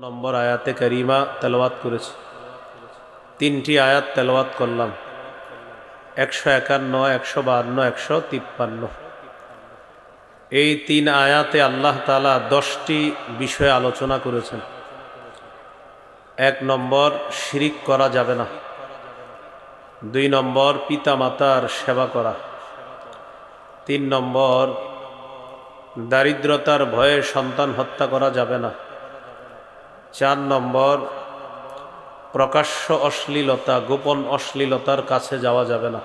নম্বর আয়াতে কারিমা তেলাওয়াত করেছি। তিনটি আয়াত তেলাওয়াত করলাম, 151, 152, 153। এই তিন আয়াতে আল্লাহ তাআলা 10টি বিষয়ে আলোচনা করেছেন। 1 নম্বর, শিরিক করা যাবে না। 2 নম্বর, পিতা মাতার সেবা করা। 3 নম্বর, দারিদ্রতার ভয়ে সন্তান হত্যা করা যাবে না। 4 নম্বর, প্রকাশ্য অশ্লীলতা, গোপন অশ্লীলতার কাছে যাওয়া যাবে না।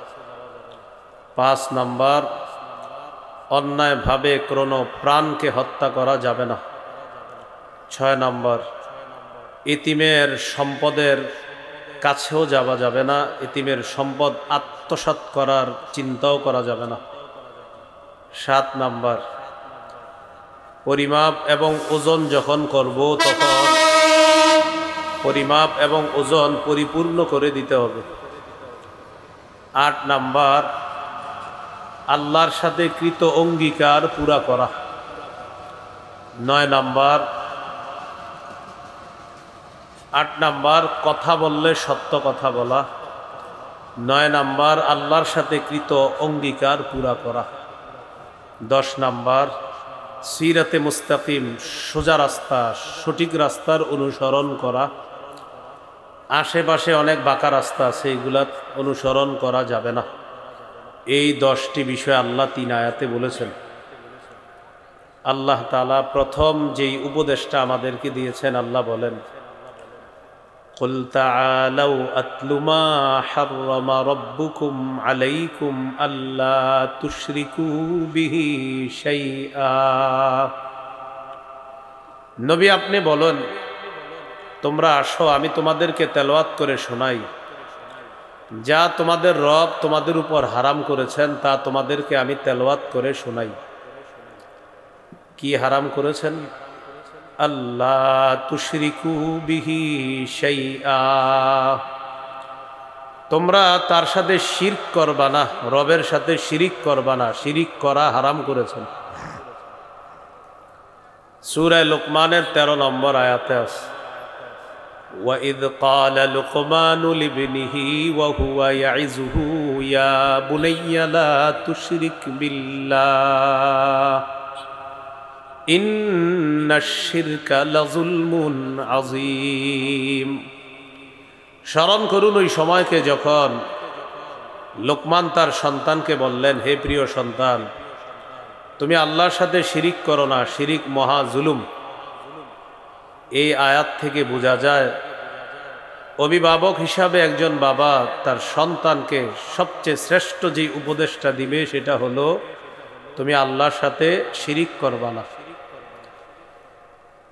5 নম্বর, অন্যায়ভাবে কোনো প্রাণকে হত্যা করা যাবে না। 6 নম্বর, ইতিমের সম্পদের কাছেও যাওয়া যাবে না, ইতিমের সম্পদ আত্মসাৎ করার চিন্তাও করা যাবে না। 7 নম্বর, পরিমাপ এবং ওজন যখন করব তখন পরিমাপ এবং ওজন পরিপূর্ণ করে দিতে হবে। 8 নম্বর, আল্লাহর সাথে কৃত অঙ্গীকার পুরা করা। 9 নম্বর, 8 নম্বর, কথা বললে সত্য কথা বলা। 9 নম্বর, আল্লাহর সাথে কৃত অঙ্গীকার পুরা করা। 10 নম্বর, সিরাতে মুস্তাকিম, সোজা রাস্তা, সঠিক রাস্তার অনুসরণ করা। আশেপাশে অনেক বাঁকা রাস্তা আছে, এইগুলা অনুসরণ করা যাবে না। এই 10টি বিষয় আল্লাহ 3 আয়াতে বলেছেন। আল্লাহ তাআলা প্রথম যেই উপদেশটা আমাদেরকে দিয়েছেন, আল্লাহ বলেন, কুল তাআলাউ আতলু মা হাররামা রাব্বুকুম আলাইকুম আল্লা তুশরিকু বিহি শাইআ। নবী, আপনি বলেন, তোমরা আসো, আমি তোমাদেরকে তেলাওয়াত করে শোনাই, যা তোমাদের রব তোমাদের উপর হারাম করেছেন তা তোমাদেরকে আমি তেলাওয়াত করে শোনাই। কি হারাম করেছেন? আল্লাহ তুশরিকু বিহি শাইআ, তোমরা তার সাথে শিরক করবা না, রবের সাথে শিরিক করবা না। শিরিক করা হারাম করেছেন। সূরা লুকমানের 13 নম্বর আয়াতে আছে, وَإِذْ قَالَ لُقْمَانُ لِابْنِهِ وَهُوَ يَعِظُهُ يَا بُنَيَّ لَا تُشْرِكْ بِاللَّهِ إِنَّ الشِّرْكَ لَظُلْمٌ عَظِيمٌ। স্মরণ করুন ওই সময়কে যখন লোকমান তার সন্তানকে বললেন, হে প্রিয় সন্তান, তুমি আল্লাহর সাথে শিরিক করো না, শিরিক মহা জুলুম। এই আয়াত থেকে বোঝা যায়, অভিভাবক হিসাবে একজন বাবা তার সন্তানকে সবচেয়ে শ্রেষ্ঠ যে উপদেশটা দিবে সেটা হলো, তুমি আল্লাহর সাথে শিরিক করবা না।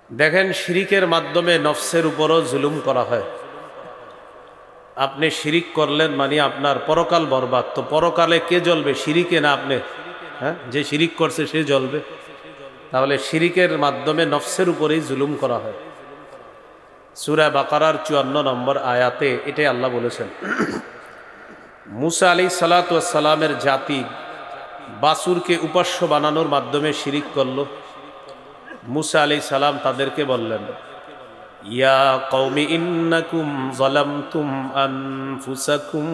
দেখেন, শিরিকের মাধ্যমে নফসের উপরও জুলুম করা হয়। আপনি শিরিক করলেন মানে আপনার পরকাল বরবাদ। তো পরকালে কে জ্বলবে? শিরিকে না আপনি? হ্যাঁ, যে শিরিক করছে সে জ্বলবে। তাহলে শিরিকের মাধ্যমে নফসের উপরেই জুলুম করা হয়। সূরা বাকারার 54 নম্বর আয়াতে এটাই আল্লাহ বলেছেন। মুসা আলাইহিস সালাতু ওয়াস সালামের জাতি বাছুরকে উপাস্য বানানোর মাধ্যমে শিরিক করল। মুসা আলাইহিস সালাম তাদেরকে বললেন, ইয়া কওমি ইন্নাকুম যালামতুম আনফুসাকুম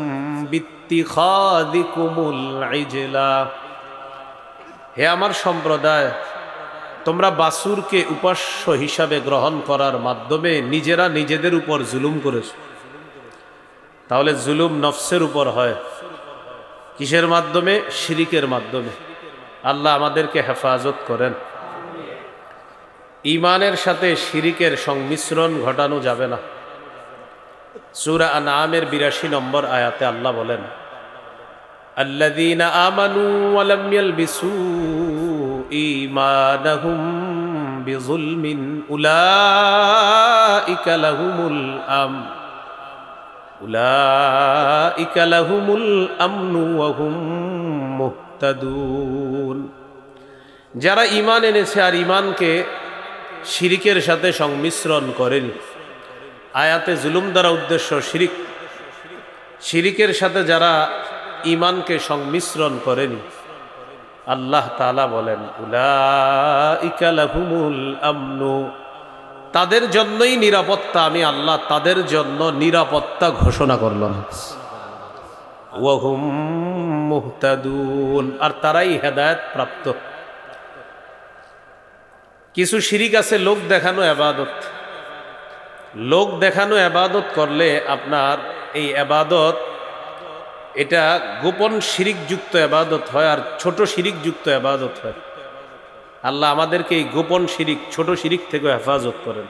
বিত্তিখাযিকুমুল ইজলা। হে আমার সম্প্রদায়, তোমরা বাছুরকে উপাস্য হিসাবে গ্রহণ করার মাধ্যমে নিজেরা নিজেদের উপর জুলুম করেছো। তাহলে জুলুম নফসের উপর হয় কিসের মাধ্যমে? শিরিকের মাধ্যমে। আল্লাহ আমাদেরকে হেফাজত করেন। ঈমানের সাথে শিরিকের সংমিশ্রণ ঘটানো যাবে না। সূরা আনআমের 82 নম্বর আয়াতে আল্লাহ বলেন, আল্লাযীনা আমানু ওয়া লাম ইয়ালবিসু ঈমানাহুম বিযুলমিন উলাইকা লাহুমুল আমনু ওয়া হুম মুহতাদুন। যারা ঈমান এনেছে আর ঈমানকে শিরিকের সাথে সংমিশ্রণ করেনি। আয়াতে জুলুম দ্বারা উদ্দেশ্য শিরিক। শিরিকের সাথে যারা ঈমানকে সংমিশ্রণ করেনি, আল্লাহ তাআলা বলেন, উলাইকা লাহুমুল আমনু, তাদের জন্যই নিরাপত্তা, আমি আল্লাহ তাদের জন্য নিরাপত্তা ঘোষণা করলাম। ওয়াহুম মুহতাদুন, আর তারাই হেদায়েত প্রাপ্ত। কিছু শিরিক আছে লোক দেখানো ইবাদত। লোক দেখানো ইবাদত করলে আপনার এই ইবাদত এটা গোপন শিরিক যুক্ত ইবাদত হয়, আর ছোট শিরিক যুক্ত ইবাদত হয়। আল্লাহ আমাদেরকে এই গোপন শিরিক, ছোট শিরিক থেকে হেফাজত করেন।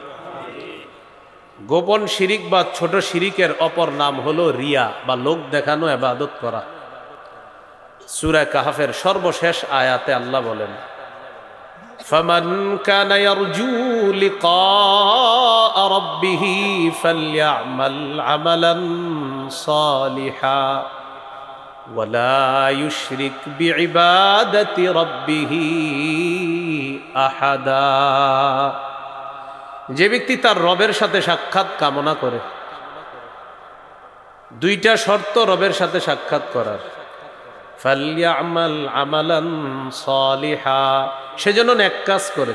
গোপন শিরিক বা ছোট শিরিকের অপর নাম হলো রিয়া বা লোক দেখানো ইবাদত করা। সূরা কাহফের সর্বশেষ আয়াতে আল্লাহ বলেন, ফামান কানা ইয়ারজু লিকা রাব্বিহি ফালইআমাল আমালান সালিহা ওয়ালা ইউশরিক বিইবাদাতি রাব্বিহি আহাদা। যে ব্যক্তি তার রবের সাথে সাক্ষাৎ কামনা করে, দুইটা শর্ত রবের সাথে সাক্ষাৎ করার, ফালইআমাল আমালান সালিহা, সেজন্য নেক কাজ করে,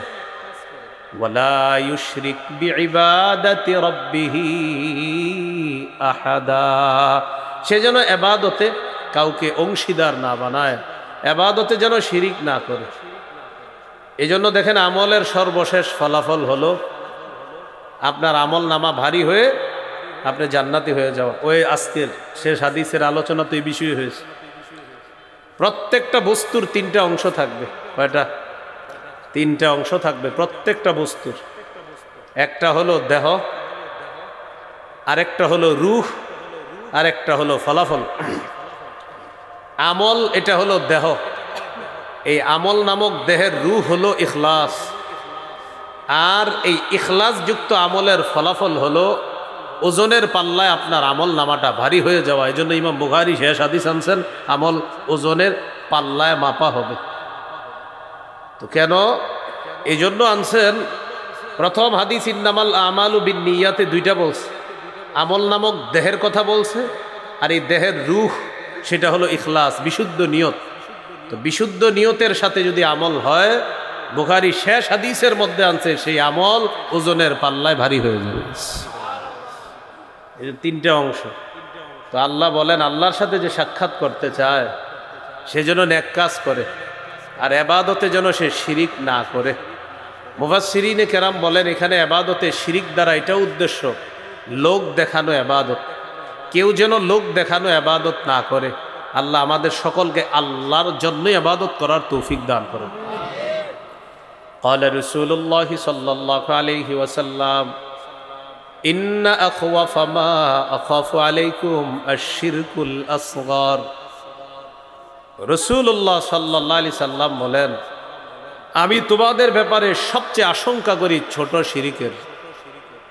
ওয়ালা ইউশরিক বিইবাদাতি রাব্বিহি আহাদা, সেজন্য ইবাদতে কাউকে অংশীদার না বানায়, ইবাদতে যেন শিরিক না করে। এজন্য দেখেন আমলের সর্বশেষ ফলাফল হলো আপনার আমল নামা ভারী হয়ে আপনি জান্নাতি হয়ে যাওয়া। ওই আজকের শেষ হাদিসের আলোচনা তো এই বিষয়ে হয়েছে। প্রত্যেকটা বস্তুর তিনটা অংশ থাকবে। কয়টা? তিনটা অংশ থাকবে প্রত্যেকটা বস্তুর। একটা হলো দেহ, আরেকটা হলো রূহ, আরেকটা হলো ফলাফল। আমল এটা হলো দেহ। এই আমল নামক দেহের রূহ হলো ইখলাস, আর এই ইখলাস যুক্ত আমলের ফলাফল হলো ওজনের পাল্লায় আপনার আমল নামাটা ভারী হয়ে যাওয়া। এই জন্য ইমাম বুখারী শেষ হাদিস আনছেন আমল ওজনের পাল্লায় মাপা হবে। তো কেন এই জন্য আনছেন? প্রথম হাদিস ইন্নামাল আমালু বিন্নিয়াতে দুইটা বলছে, আমল নামক দেহের কথা বলছে, আর এই দেহের রূহ সেটা হলো ইখলাস, বিশুদ্ধ নিয়ত। তো বিশুদ্ধ নিয়তের সাথে যদি আমল হয়, বুখারী শেষ হাদিসের মধ্যে আনছে সেই আমল ওজনের পাল্লায় ভারী হয়ে যাবে। এই যে তিনটা অংশ। তো আল্লাহ বলেন আল্লাহর সাথে যে সাক্ষাৎ করতে চায় সে যেন নেক কাজ করে, আর ইবাদতে যেন সে শিরিক না করে। মুফাসসিরিনে কেরাম বলেন এখানে ইবাদতে শিরিক দ্বারা এটা উদ্দেশ্য লোক দেখানো ইবাদত। কেউ যেন লোক দেখানো ইবাদত না করে। আল্লাহ আমাদের সকলকে আল্লাহর জন্য ইবাদত করার তৌফিক দান করেন। قال رسول الله صلى الله عليه وسلم إن أخوف ما أخاف عليكم الشرك الأصغر। রাসূলুল্লাহ সাল্লাল্লাহু আলাইহি সাল্লাম বলেন, আমি তোমাদের ব্যাপারে সবচেয়ে আশঙ্কা করি ছোট শিরিকের।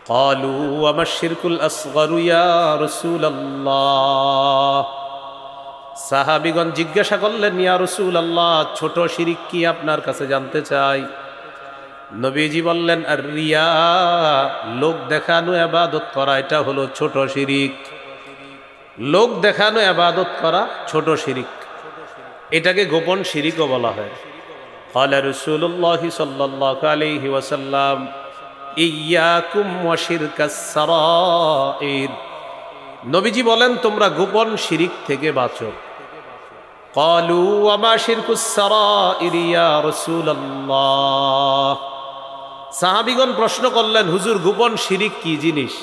ক্বালু ওয়ামা শিরকুল আসগরু ইয়া রাসূলুল্লাহ। সাহাবীগণ জিজ্ঞাসা করলেন, ইয়া রাসূলুল্লাহ, ছোট শিরিক কি আপনার কাছে জানতে চাই। নবীজি বললেন, আর রিয়া, লোক দেখানো ইবাদত করা, এটা হলো ছোট শিরিক। লোক দেখানো ইবাদত করা ছোট শিরিক, এটাকে গোপন শিরিকও বলা হয়। ক্বালা রাসূলুল্লাহ সাল্লাল্লাহু আলাইহি ওয়াসাল্লাম ইয়াকুম ওয়া শিরকাস সারাইর। নবীজি বলেন তোমরা গোপন শিরিক থেকে বাঁচো। ক্বালু ওয়া মা শিরকুস সারাইর ইয়া রাসূলুল্লাহ। সাহাবীগণ প্রশ্ন করলেন, হুজুর গোপন শিরিক কি জিনিস?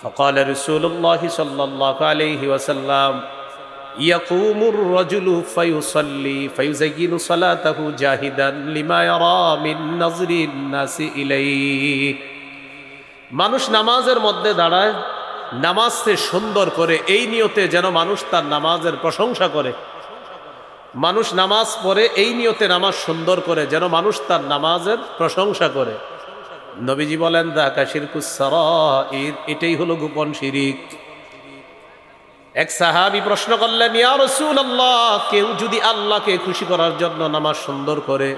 ফাকালা রাসূলুল্লাহ সাল্লাল্লাহু আলাইহি ওয়াসাল্লাম ইয়াকুমুর রাজুলু ফায়ুসাল্লি ফায়ুযায়্যিনু সালাতাহু জাহিদান লিমা ইয়ারা মিন নাযরিন নাসি ইলাইহি। মানুষ নামাজের মধ্যে দাঁড়ায়, নামাজকে সুন্দর করে এই নিয়তে যেন মানুষ তার নামাজের প্রশংসা করে। মানুষ নামাজ পড়ে এই নিয়তে নামাজ সুন্দর করে যেন মানুষ তার নামাজের প্রশংসা করে। নবীজি বলেন যাকা শিরকুস সারাইর, এটাই হলো গোপন শিরিক। এক সাহাবী প্রশ্ন করলেন, ইয়া রাসূলুল্লাহ, কেউ যদি আল্লাহকে খুশি করার জন্য নামাজ সুন্দর করে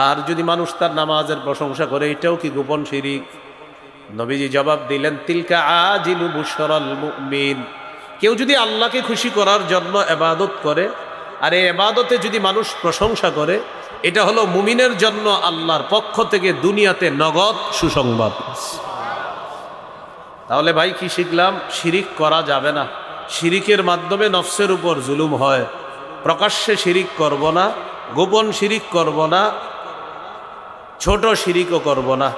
আর যদি মানুষ তার নামাজের প্রশংসা করে, এটাও কি গোপন শিরিক? নবীজি জবাব দিলেন, তিলকা আজিলু বুশরাল মুমিন। কেউ যদি আল্লাহকে খুশি করার জন্য ইবাদত করে আর এই ইবাদতে যদি মানুষ প্রশংসা করে, এটা হলো মুমিনের জন্য আল্লাহর পক্ষ থেকে দুনিয়াতে নগদ সুসংবাদ। তাহলে ভাই কি শিখলাম? শিরিক করা যাবে না। শিরিকের মাধ্যমে নফসের উপর জুলুম হয়। প্রকাশ্যে শিরিক করব না, গোপন শিরিক করব না, ছোট শিরিকও করব না,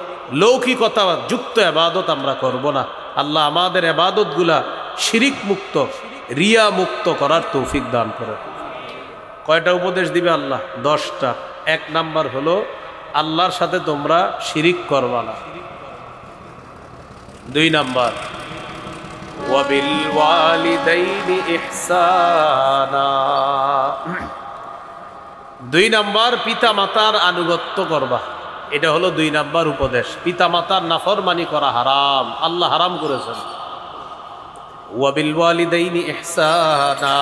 লৌকিকতা যুক্ত এবাদত আমরা করব না। আল্লাহ আমাদের এবাদতগুলা শিরিক মুক্ত, রিয়া মুক্ত করার তৌফিক দান করে। কয়টা উপদেশ দিবে আল্লাহ? 10টা। 1 নাম্বার হলো আল্লাহর সাথে তোমরা শিরিক করবা না। 2 নাম্বার ওয়াবিল ওয়ালিদাইনি ইহসানা। 2 নাম্বার পিতা মাতার আনুগত্য করবা। এটা হলো 2 নাম্বার উপদেশ। পিতা মাতার নাফরমানি করা হারাম, আল্লাহ হারাম করেছেন। ওয়াবিল ওয়ালিদাইনি ইহসানা।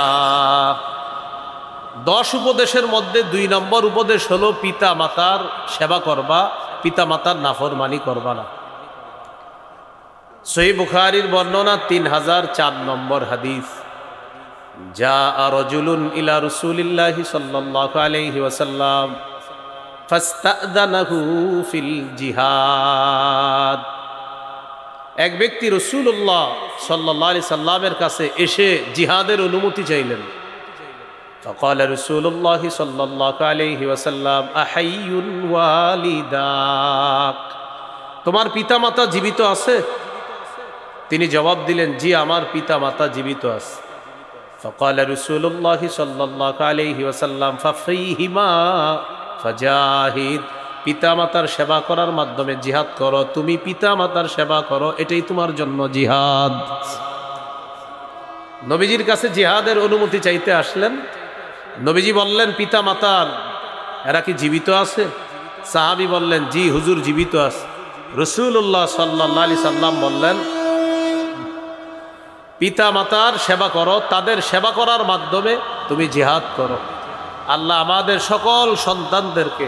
10 উপদেশের মধ্যে 2 নম্বর উপদেশ হলো পিতা মাতার সেবা করবা, পিতা মাতার নাফরমানি করবা না। সহিহ বুখারীর বর্ণনা 3004 নম্বর হাদিস। জাআ রাজুলুন ইলা রাসূলিল্লাহি সাল্লাল্লাহু আলাইহি ওয়াসাল্লাম ফাস্তাযানাহু ফিল জিহাদ। এক ব্যক্তি রাসূলুল্লাহ সাল্লাল্লাহু আলাইহি সাল্লামের কাছে এসে জিহাদের অনুমতি চাইলেন। فقال رسول الله صلى الله عليه وسلم أحي والداك। তোমার পিতামাতা জীবিত আছে? তিনি জবাব দিলেন, জি আমার পিতামাতা জীবিত আছে। فقال رسول الله صلى الله عليه وسلم ففيهما فجاهد। পিতামাতার সেবা করার মাধ্যমে জিহাদ করো। তুমি পিতামাতার সেবা করো, এটাই তোমার জন্য জিহাদ। নবীজির কাছে জিহাদের অনুমতি চাইতে আসলেন। নবীজি বললেন, পিতা মাতার এরা কি জীবিত আছে? সাহাবী বললেন, জি হুজুর জীবিত আছে। রাসূলুল্লাহ সাল্লাল্লাহু আলাইহি সাল্লাম বললেন, পিতা মাতার সেবা করো, তাদের সেবা করার মাধ্যমে তুমি জিহাদ করো। আল্লাহ আমাদের সকল সন্তানদেরকে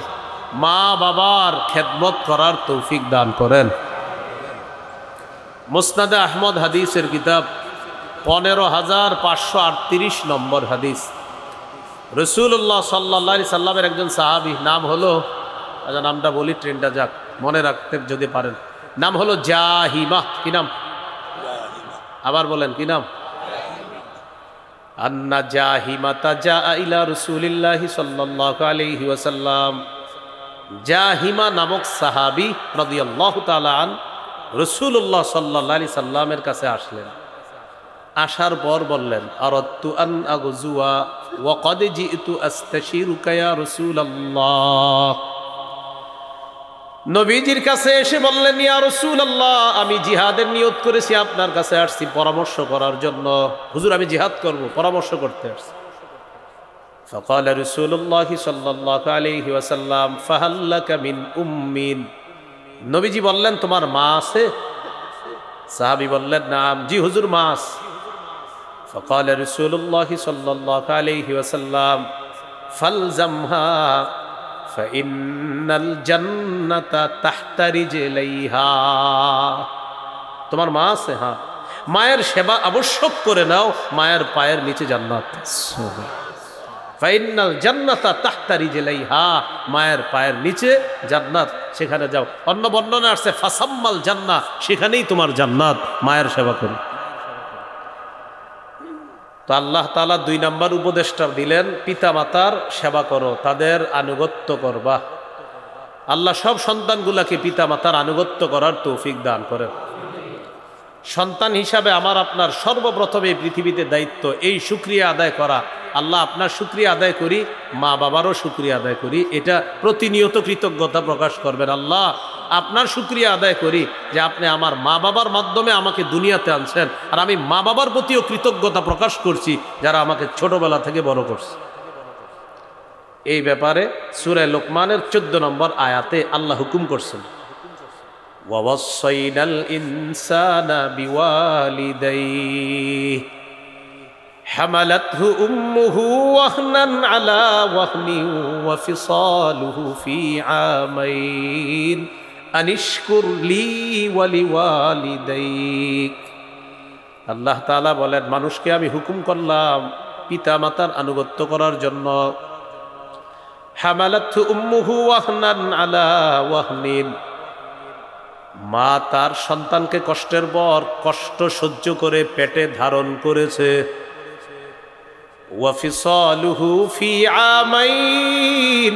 মা বাবার খেদমত করার তৌফিক দান করেন। মুসনাদে আহমদ হাদিসের কিতাব 15538 নম্বর হাদিস। রাসূলুল্লাহ সাল্লাল্লাহু আলাইহি সাল্লামের একজন সাহাবী, নাম হলো, নামটা বলি ট্রেনটা যাক, মনে রাখতে যদি পারেন, নাম হলো জাহিমা। কি নাম? আবার বলেন কি নাম? আন্না জাহিমাতা জাআ ইলা রাসূলিল্লাহি সাল্লাল্লাহু আলাইহি ওয়াসাল্লাম। জাহিমা নামক সাহাবী রাদিয়াল্লাহু তাআলা আন রাসূলুল্লাহ সাল্লাল্লাহু আলাইহি সাল্লামের কাছে আসলেন। আসার পর বললেন, আরাদতু আন আগজুয়া ওয়া ক্বাদ জিতু আস্তাশিরুকা ইয়া রাসূলুল্লাহ। নবীজির কাছে এসে বললেন, ইয়া রাসূলুল্লাহ, আমি জিহাদের নিয়ত করেছি, আপনার কাছে আসছি পরামর্শ করার জন্য। হুজুর আমি জিহাদ করব, পরামর্শ করতে আসছি। فقال رسول الله صلى الله عليه وسلم فهل لك من উম্মিন। নবীজি বললেন, তোমার মা আছে? সাহাবী বললেন, নাম, জি হুজুর মা আছে। فقال رسول الله صلى الله عليه وسلم فالزمها فإن الجنة تحت رجليها। তোমার মা আছে? হ্যাঁ। মায়ের সেবা আবশ্যক করে নাও, মায়ের পায়ের নিচে জান্নাত। ফাইনাল জান্নাতা তাহতা রিজলাইহা, মায়ের পায়ের নিচে জান্নাত, সেখানে যাও। অন্য বর্ণনা আসছে ফাসাম্মাল জান্নাহ, সেখানেই তোমার জান্নাত, মায়ের সেবা করো। তো আল্লাহ তাআলা 2 নাম্বার উপদেশটা দিলেন, পিতা মাতার সেবা করো, তাদের আনুগত্য করবা। আল্লাহ সব সন্তানগুলাকে পিতা মাতার আনুগত্য করার তৌফিক দান করেন। সন্তান হিসাবে আমার আপনার সর্বপ্রথম এই পৃথিবীতে দায়িত্ব এই শুকরিয়া আদায় করা। আল্লাহ আপনার শুকরিয়া আদায় করি, মা বাবারও শুকরিয়া আদায় করি, এটা প্রতিনিয়ত কৃতজ্ঞতা প্রকাশ করবেন। আল্লাহ আপনার শুকরিয়া আদায় করি যে আপনি আমার মা বাবার মাধ্যমে আমাকে দুনিয়াতে আনছেন, আর আমি মা বাবার প্রতিও কৃতজ্ঞতা প্রকাশ করছি যারা আমাকে ছোটবেলা থেকে বড় করছে। এই ব্যাপারে সূরা লোকমানের 14 নম্বর আয়াতে আল্লাহ হুকুম করছেন, ওয়াসাইনাল ইনসানা বিওয়ালিদাইহি হামালাতহু উম্মুহু ওয়াহনান আলা ওয়াহনিন ওয়া ফিসালুহু ফি আমাইন আনিশকুর লি ওয়া লিওয়ালিদাইক। আল্লাহ তাআলা বলেন, মানুষকে আমি হুকুম করলাম পিতা মাতার আনুগত্য করার জন্য। হামালাতহু উম্মুহু ওয়াহনান আলা ওয়াহনিন, মা তার সন্তানকে কষ্টের পর কষ্ট সহ্য করে পেটে ধারণ করেছে। ওয়া ফিসালুহু ফি আমাইন,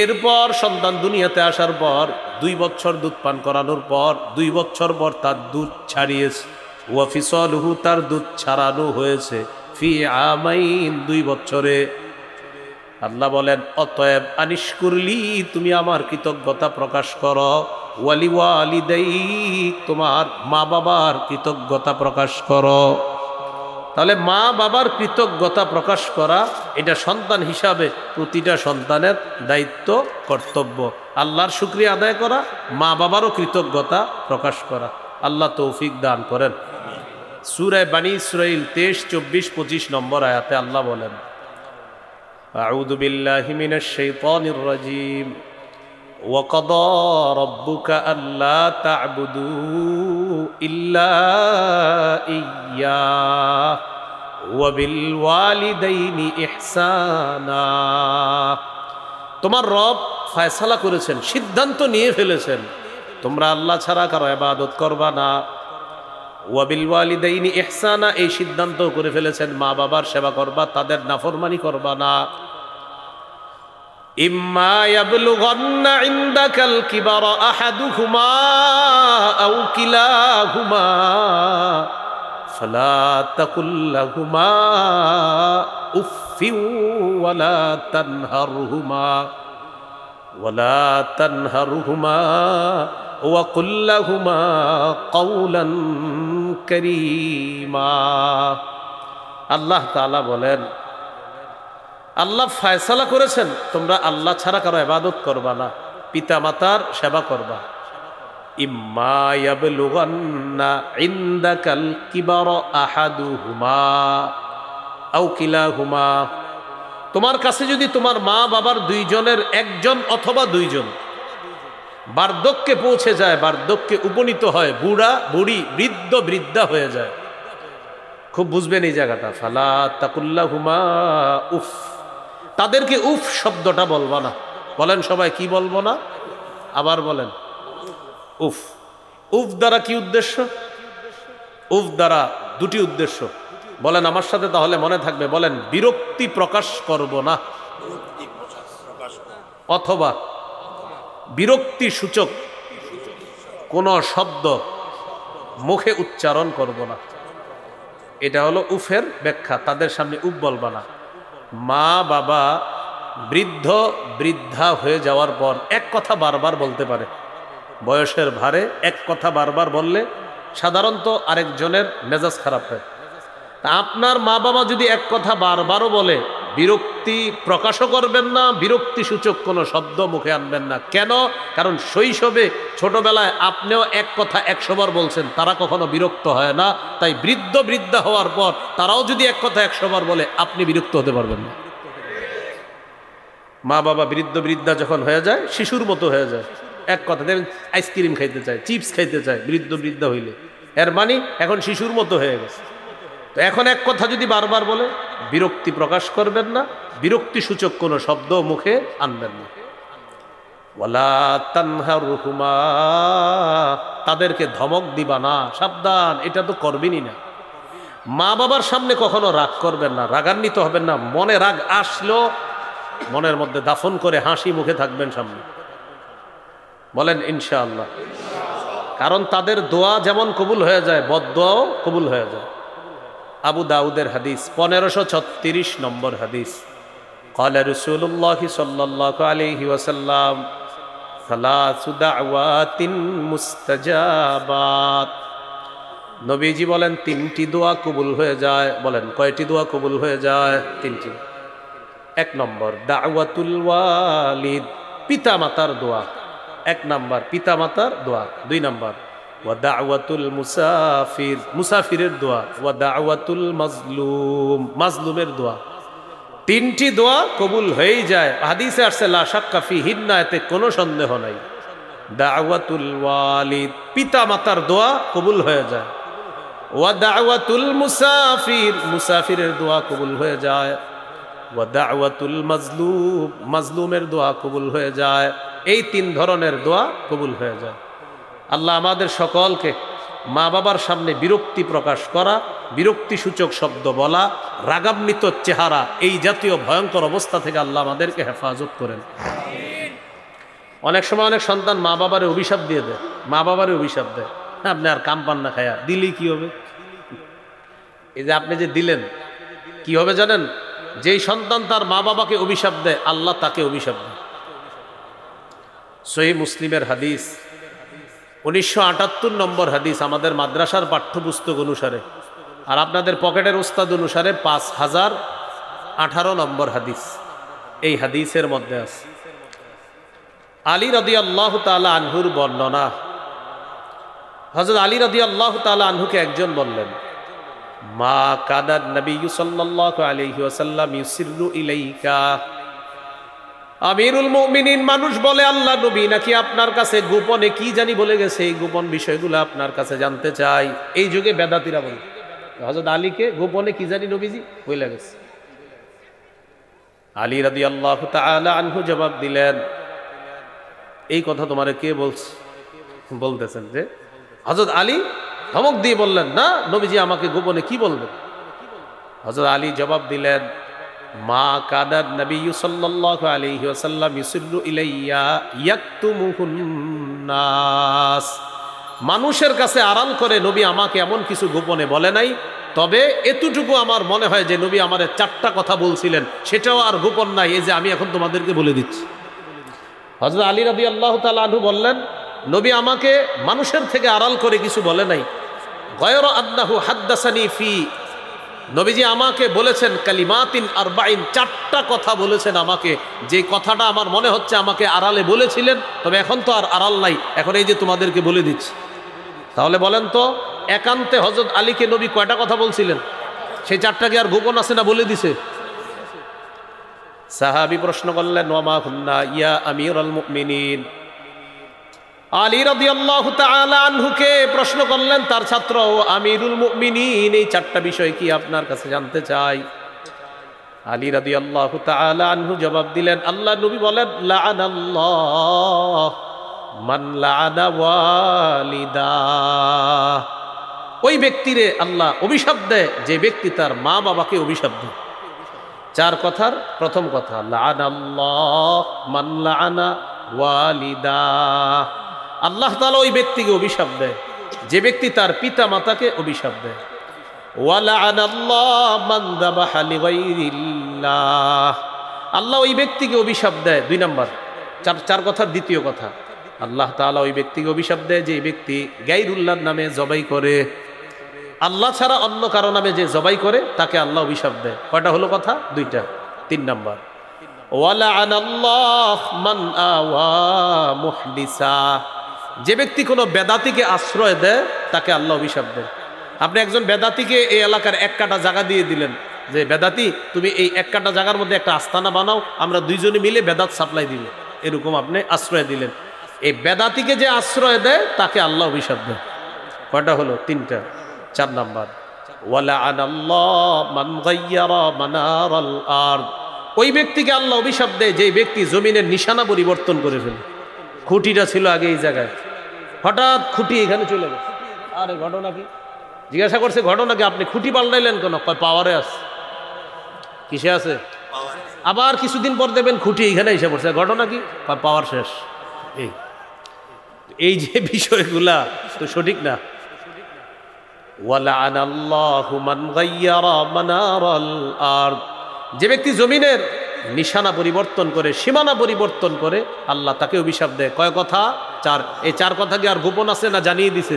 এরপর সন্তান দুনিয়াতে আসার পর 2 বছর দুধ পান করানোর পর 2 বছর পর তার দুধ ছাড়িয়েছে। ওয়া ফিসালুহু, তার দুধ ছাড়ানো হয়েছে ফি আমাইন, 2 বছরে। আল্লাহ বলেন অতএব আনিশকুরলি, তুমি আমার কৃতজ্ঞতা প্রকাশ করো, ওয়ালি ওয়ালিদাইক, তোমার মা বাবার কৃতজ্ঞতা প্রকাশ করো। তাহলে মা বাবার কৃতজ্ঞতা প্রকাশ করা এটা সন্তান হিসাবে প্রতিটা সন্তানের দায়িত্ব, কর্তব্য। আল্লাহর শুকরিয়া আদায় করা, মা বাবারও কৃতজ্ঞতা প্রকাশ করা। আল্লাহ তৌফিক দান করেন। সূরা বানী ইসরাঈল 23, 24, 25 নম্বর আয়াতে আল্লাহ বলেন আউযু বিল্লাহি মিনাশ শাইতানির রাজীম ওয়াকাদা রাব্বুকা আল্লা তা'বুদু ইল্লা ইয়্যাহু ওয়া বিল ওয়ালিদাইনি ইহসানা। তোমার রব ফয়সালা করেছেন, সিদ্ধান্ত নিয়ে ফেলেছেন, তোমরা আল্লাহ ছাড়া কারো ইবাদত করবা না। ওয়া বিল ওয়ালিদাইনি ইহসানা, এই সিদ্ধান্ত করে ফেলেছেন মা বাবার সেবা করবা, তাদের নাফরমানি করবা না। ইম্মা ইয়াবলুগান্না ইনদাকাল কিবারা আহাদুহুমা আও কিলাহুমা ফালা তাকুল লাহুমা উফফিন ওয়ালা তানহারহুমা ওয়া কুল লাহুমা কাওলান কারীমা। আল্লাহ তাআলা বলেন, আল্লাহ ফয়সালা করেছেন তোমরা আল্লাহ ছাড়া কারো ইবাদত করবা না, পিতা মাতার সেবা করবা। ইম্মা ইয়াবলুগান্না ইনদাকাল কিবারা আহাদুহুমা আও কিলাহুমা, তোমার কাছে যদি তোমার মা বাবার 2 জনের একজন অথবা 2 জন বার্ধক্যে পৌঁছে যায়, বার্ধক্যে উপনীত হয়, বুড়া বুড়ি বৃদ্ধ বৃদ্ধা হয়ে যায়, খুব বুঝবেন এই জায়গাটা। ফালা তাকুল্লাহুমা উফ, তাদেরকে উফ শব্দটা বলবো না। বলেন সবাই, কি বলবো না? আবার বলেন উফ। উফ দ্বারা কি উদ্দেশ্য? উফ দ্বারা 2টি উদ্দেশ্য। বলেন আমার সাথে, তাহলে মনে থাকবে। বলেন বিরক্তি প্রকাশ করব না, অথবা বিরক্তি সূচক কোন শব্দ মুখে উচ্চারণ করব না। এটা হলো উফের ব্যাখ্যা। তাদের সামনে উফ বলবা না। মা বাবা বৃদ্ধ বৃদ্ধা হয়ে যাওয়ার পর এক কথা বারবার বলতে পারে, বয়সের ভারে এক কথা বারবার বললে সাধারণত আরেকজনের মেজাজ খারাপ হয়। আপনার মা বাবা যদি এক কথা বারবারও বলে, বিরক্তি প্রকাশও করবেন না, বিরক্তি সূচক কোনো শব্দ মুখে আনবেন না। কেন? কারণ শৈশবে ছোটবেলায় আপনিও এক কথা 100 বার বলছেন, তারা কখনো বিরক্ত হয় না। তাই বৃদ্ধ বৃদ্ধা হওয়ার পর তারাও যদি এক কথা 100 বার বলে, আপনি বিরক্ত হতে পারবেন না। মা বাবা বৃদ্ধ বৃদ্ধা যখন হয়ে যায়, শিশুর মতো হয়ে যায়, এক কথা দেখবেন আইসক্রিম খাইতে চায়, চিপস খাইতে চায় বৃদ্ধ বৃদ্ধা হইলে, এর মানে এখন শিশুর মতো হয়ে গেছে। তো এখন এক কথা যদি বারবার বলে, বিরক্তি প্রকাশ করবেন না, বিরক্তি সূচক কোনো শব্দ মুখে আনবেন না। ওয়ালা তানহারহুমা, তাদেরকে ধমক দিবা না, সাবধান, এটা তো করবেনই না। মা বাবার সামনে কখনো রাগ করবেন না, রাগান্বিত হবেন না। মনে রাগ আসলো মনের মধ্যে দাফন করে হাসি মুখে থাকবেন সামনে। বলেন ইনশাআল্লাহ। কারণ তাদের দোয়া যেমন কবুল হয়ে যায়, বদদোয়াও কবুল হয়ে যায়। আবু দাউদের হাদিস, 1536 নম্বর হাদিস। ক্বালা রাসূলুল্লাহ সাল্লাল্লাহু আলাইহি ওয়াসাল্লাম সালাসু দাওয়াতিন মুস্তাজাবাত, নবীজি বলেন 3টি দোয়া কবুল হয়ে যায়। বলেন কয়টি দোয়া কবুল হয়ে যায়? 3টি। 1 নম্বর দাওয়াতুল ওয়ালিদ, পিতা মাতার দোয়া। 1 নম্বর পিতা মাতার দোয়া। 2 নম্বর ওয়া দাওয়াতুল মুসাফির, মুসাফিরের দোয়া। ওয়া দাওয়াতুল মাজলুম, মাজলুমের দোয়া। 3টি দোয়া কবুল হয়েই যায়। হাদিসে আসছে লা শাক্কা ফিহিন্না, এতে কোনো সন্দেহ নাই। দাওয়াতুল ওয়ালিদ, পিতা মাতার দোয়া কবুল হয়ে যায়। ওয়া দাওয়াতুল মুসাফির, মুসাফিরের দোয়া কবুল হয়ে যায়। ওয়া দাওয়াতুল মাজলুম, মাজলুমের দোয়া কবুল হয়ে যায়। এই 3 ধরনের দোয়া কবুল হয়ে যায়। আল্লাহ আমাদের সকলকে মা বাবার সামনে বিরক্তি প্রকাশ করা, বিরক্তি সূচক শব্দ বলা, রাগান্বিত চেহারা, এই জাতীয় ভয়ঙ্কর অবস্থা থেকে আল্লাহ আমাদেরকে হেফাজত করেন। অনেক সময় অনেক সন্তান মা বাবারে অভিশাপ দিয়ে দেয়, মা বাবারে অভিশাপ দেয়, আপনি আর কাম পান না, খায়া দিলেই কি হবে? এই যে আপনি যে দিলেন, কি হবে জানেন? যেই সন্তান তার মা বাবাকে অভিশাপ দেয়, আল্লাহ তাকে অভিশাপ দেয়। সহিহ মুসলিমের হাদিস, 1978 নম্বর হাদিস আমাদের মাদ্রাসার পাঠ্যপুস্তক অনুসারে, আর আপনাদের পকেটের উস্তাদ অনুসারে 5018 নম্বর হাদিস। এই হাদিসের মধ্যে আছে আলী রাদিয়াল্লাহু তাআলা আনহুর বর্ণনা। হযরত আলী রাদিয়াল্লাহু তাআলা আনহুকে একজন বললেন, মা কাদান নবী সাল্লাল্লাহু আলাইহি ওয়াসাল্লাম ইউসিররু ইলাইকা। আমিরুল মুমিনিন মানুষ বলে, আল্লাহ নবী নাকি আপনার কাছে গোপনে কি জানি বলে গেছে, এই গোপন বিষয়গুলো আপনার কাছে জানতে চাই। এই যুগে বেদাতীরা বলে হযরত আলীকে গোপনে কি জানি নবীজি বলে গেছে। আলী রাদিয়াল্লাহু তাআলা আনহু জবাব দিলেন, এই কথা তোমারে কে বলছে? বলতেছেন যে হযরত আলী ধমক দিয়ে বললেন, না নবীজি আমাকে গোপনে কি বলবেন? হযরত আলী জবাব দিলেন, মা কাদান নবী সাল্লাল্লাহু আলাইহি ওয়াসাল্লাম ইউসিররু ইলাইয়া ইয়াকতুমুহুন নাস। মানুষের কাছে আড়াল করে নবী আমাকে এমন কিছু গোপনে বলে নাই, তবে এতটুকু আমার মনে হয় যে নবী আমারে 4টা কথা বলছিলেন, সেটাও আর গোপন নাই, এই যে আমি এখন তোমাদেরকে বলে দিচ্ছি। হযরত আলী রাদিয়াল্লাহু তাআলা আনহু বললেন, নবী আমাকে মানুষের থেকে আড়াল করে কিছু বলে নাই। গায়রা আন্নাহু হাদ্দাসানি ফি, নবীজি আমাকে বলেছেন কালিমাতিন আরবাইন, 4টা কথা বলেছেন আমাকে, যে কথাটা আমার মনে হচ্ছে আমাকে আড়ালে বলেছিলেন, তবে এখন তো আর আড়াল নাই, এখন এই যে তোমাদেরকে বলে দিচ্ছি। তাহলে বলেন তো, একান্তে হযরত আলীকে নবী কয়টা কথা বলছিলেন? সেই 4টা কি আর গোপন আছে না বলে দিছে? সাহাবী প্রশ্ন করলেন, ওয়ামা হুন্না ইয়া আমিরুল মুমিনিন। আলী রাদিয়াল্লাহু তাআলা আনহুকে প্রশ্ন করলেন তার ছাত্র, আমিরুল মুমিনিন, এই 4টা বিষয় কি আপনার কাছে জানতে চাই? আলী রাদিয়াল্লাহু তাআলা আনহু জবাব দিলেন, আল্লাহ নবী বলেন, লাআনাল্লাহ মান লাআনা ওয়ালিদা। ওই ব্যক্তিরে আল্লাহ অভিশাপ দেয় যে ব্যক্তি তার মা বাবাকে অভিশাপ দেয়। 4 কথার প্রথম কথা, লাআনাল্লাহ মান লাআনা ওয়ালিদা। আল্লাহ তাআলা ওই ব্যক্তিকে অভিশাপ দেয় যে ব্যক্তি তার পিতা মাতাকে অভিশাপ দেয়। ওয়া লাআনাল্লাহ মান যাবাহা লিগাইরিল্লাহ। আল্লাহ ওই ব্যক্তিকে অভিশাপ দেয়। 2 নাম্বার, 4 কথার দ্বিতীয় কথা, আল্লাহ তাআলা ওই ব্যক্তিকে অভিশাপ দেয় যে ব্যক্তি গায়রুল্লাহর নামে জবাই করে, আল্লাহ ছাড়া অন্য কারো নামে যে জবাই করে তাকে আল্লাহ অভিশাপ দেয়। কয়টা হলো কথা? 2টা। 3 নাম্বার, ওয়া লাআনাল্লাহ মান আওয়া মুহদিসা। যে ব্যক্তি কোনো বেদাতিকে আশ্রয় দেয় তাকে আল্লাহ অভিশাপ দেয়। আপনি একজন বেদাতিকে এই এলাকার 1 কাঠা জায়গা দিয়ে দিলেন, যে বেদাতি তুমি এই 1 কাঠা জায়গার মধ্যে একটা আস্তানা বানাও, আমরা 2 জনে মিলে বেদাত সাপ্লাই দিব, এরকম আপনি আশ্রয় দিলেন। এই বেদাতিকে যে আশ্রয় দেয় তাকে আল্লাহ অভিশাপ দেয়। কয়টা হলো? 3টা। 4 নাম্বার, ওয়া লাআনাল্লাহ মান গায়্যারা মানারাল আরদ। ওই ব্যক্তিকে আল্লাহ অভিশাপ দেয় যে ব্যক্তি জমিনের নিশানা পরিবর্তন করে ফেলে। খুঁটিটা ছিল আগে এই জায়গায়, হঠাৎ খুঁটি এখানে চলে গেছে। আরে ঘটনা কি? জিজ্ঞাসা করছে ঘটনা কি, আপনি খুঁটি পাল্টাইলেন কেন? পাওয়ারে আছে। কিসে আছে? আবার কিছুদিন পর দেবেন খুঁটি এখানে এসে পড়ছে, ঘটনা কি? পাওয়ার শেষ। এই যে বিষয়গুলা তো সঠিক না। ওয়া লাআনাল্লাহু মান গায়্যারা মানারাল আরদ। যে ব্যক্তি জমিনের নিশানা পরিবর্তন করে, সীমানা পরিবর্তন করে, আল্লাহ তাকে অভিশাপ দেয়। কয় কথা? 4। এই 4 কথা কি আর গোপন আছে না জানিয়ে দিছে?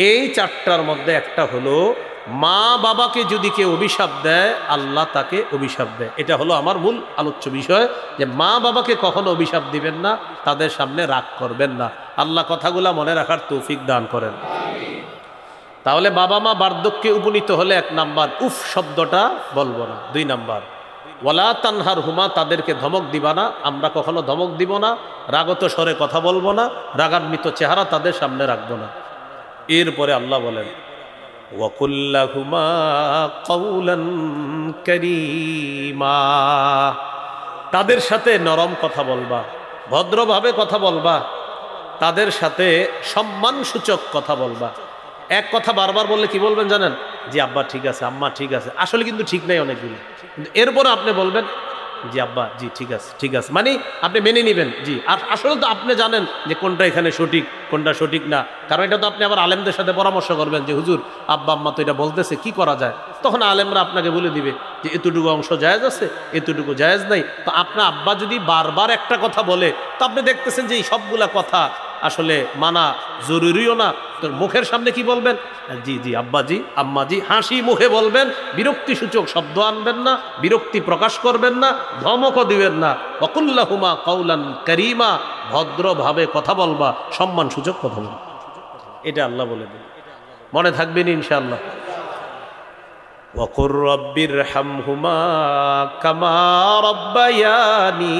এই 4টার মধ্যে একটা হলো, মা বাবাকে যদি কেউ অভিশাপ দেয় আল্লাহ তাকে অভিশাপ দেয়। এটা হলো আমার মূল আলোচ্য বিষয়, যে মা বাবাকে কখনো অভিশাপ দিবেন না, তাদের সামনে রাগ করবেন না। আল্লাহ কথাগুলা মনে রাখার তৌফিক দান করেন। তাহলে বাবা মা বার্ধক্যে উপনীত হলে 1 নাম্বার, উফ শব্দটা বলবো না। 2 নাম্বার, ওয়ালা তানহার হুমা, তাদেরকে ধমক দিবা না। আমরা কখনো ধমক দিব না, রাগত স্বরে কথা বলবো না, রাগান্বিত চেহারা তাদের সামনে রাখবো না। এরপরে আল্লাহ বলেন, ওয়াকুল লাহুমা কাওলান কারীমা, তাদের সাথে নরম কথা বলবা, ভদ্রভাবে কথা বলবা, তাদের সাথে সম্মানসূচক কথা বলবা। এক কথা বারবার বললে কি বলবেন জানেন? জি আব্বা ঠিক আছে, আম্মা ঠিক আছে, আসলে কিন্তু ঠিক নাই অনেকগুলো, কিন্তু এরপরে আপনি বলবেন জি আব্বা জি ঠিক আছে ঠিক আছে, মানে আপনি মেনে নেবেন জি। আর আসলে তো আপনি জানেন যে কোনটা এখানে সঠিক কোনটা সঠিক না, কারণ এটা তো আপনি আবার আলেমদের সাথে পরামর্শ করবেন যে হুজুর আব্বা আম্মা তো এটা বলতেছে, কি করা যায়? তখন আলেমরা আপনাকে বলে দিবে যে এতটুকু অংশ জায়েজ আছে, এতটুকু জায়েজ নাই। তো আপনার আব্বা যদি বারবার একটা কথা বলে, তো আপনি দেখতেছেন যে এই সবগুলা কথা আসলে মানা জরুরিও না, তোর মুখের সামনে কি বলবেন? জি জি আব্বা জি আম্মা জি, হাসি মুখে বলবেন, বিরক্তিসূচক শব্দ আনবেন না, বিরক্তি প্রকাশ করবেন না, ধমকও দিবেন না। ওয়াকুল লাহুমা কাওলান কারীমা, ভদ্রভাবে কথা বলবা, সম্মানসূচক কথা বলবা, এটা আল্লাহ বলে দেন। মনে থাকবেন ইনশাআল্লাহ। ওয়াকুর রব্বিরহামহুমা কামা রাব্বায়ানি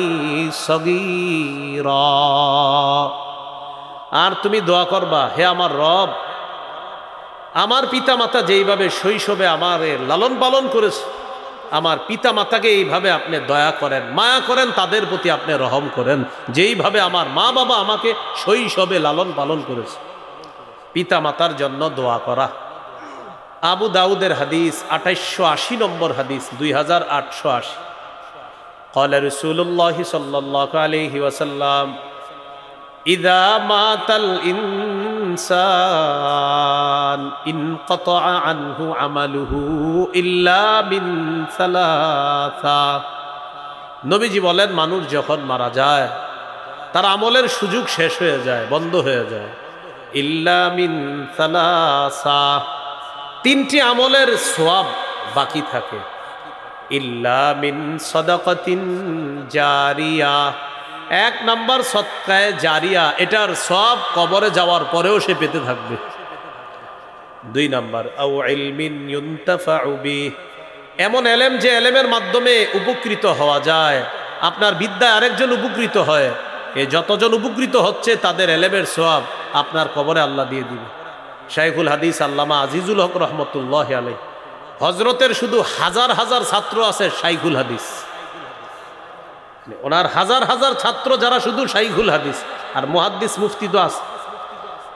সগীরা, আর তুমি দোয়া করবা, হে আমার রব, আমার পিতা মাতা যেইভাবে শৈশবে আমার লালন পালন করেছে, আমার পিতা মাতাকে এইভাবে আপনি দয়া করেন, মায়া করেন, তাদের প্রতি আপনি রহম করেন, যেইভাবে আমার মা বাবা আমাকে শৈশবে লালন পালন করেছে। পিতা মাতার জন্য দোয়া করা। আবু দাউদের হাদিস 2880 নম্বর হাদিস, 2880। قال رسول الله صلى الله عليه وسلم إذا مات الإنسان انقطع عنه عمله إلا من ثلاثة। নবীজি বলেন মানুষ যখন মারা যায় তার আমলের সুযোগ শেষ হয়ে যায়, বন্ধ হয়ে যায়। ইল্লা মিন সালাসা, তিনটি আমলের সওয়াব বাকি থাকে। ইল্লা মিন সাদাকাতিন জারিয়া, এক নাম্বার সদকায়ে জারিয়া, এটার সব কবরে যাওয়ার পরেও সে পেতে থাকবে। দুই নাম্বার আও ইলমিন ইউনতাফাউ বিহি, এমন এলেম যে এলেমের মাধ্যমে উপকৃত হওয়া যায়, আপনার বিদ্যায় আরেকজন উপকৃত হয়, এ যতজন উপকৃত হচ্ছে তাদের এলেমের সওয়াব আপনার কবরে আল্লাহ দিয়ে দিবে। শাইখুল হাদিস আল্লামা আজিজুল হক রহমতুল্লাহি আলাইহি, হযরতের শুধু হাজার হাজার ছাত্র আছে শাইখুল হাদিস, ওনার হাজার হাজার ছাত্র যারা শুধু শাইখুল হাদিস, আর মুহাদ্দিস মুফতি তো আছে,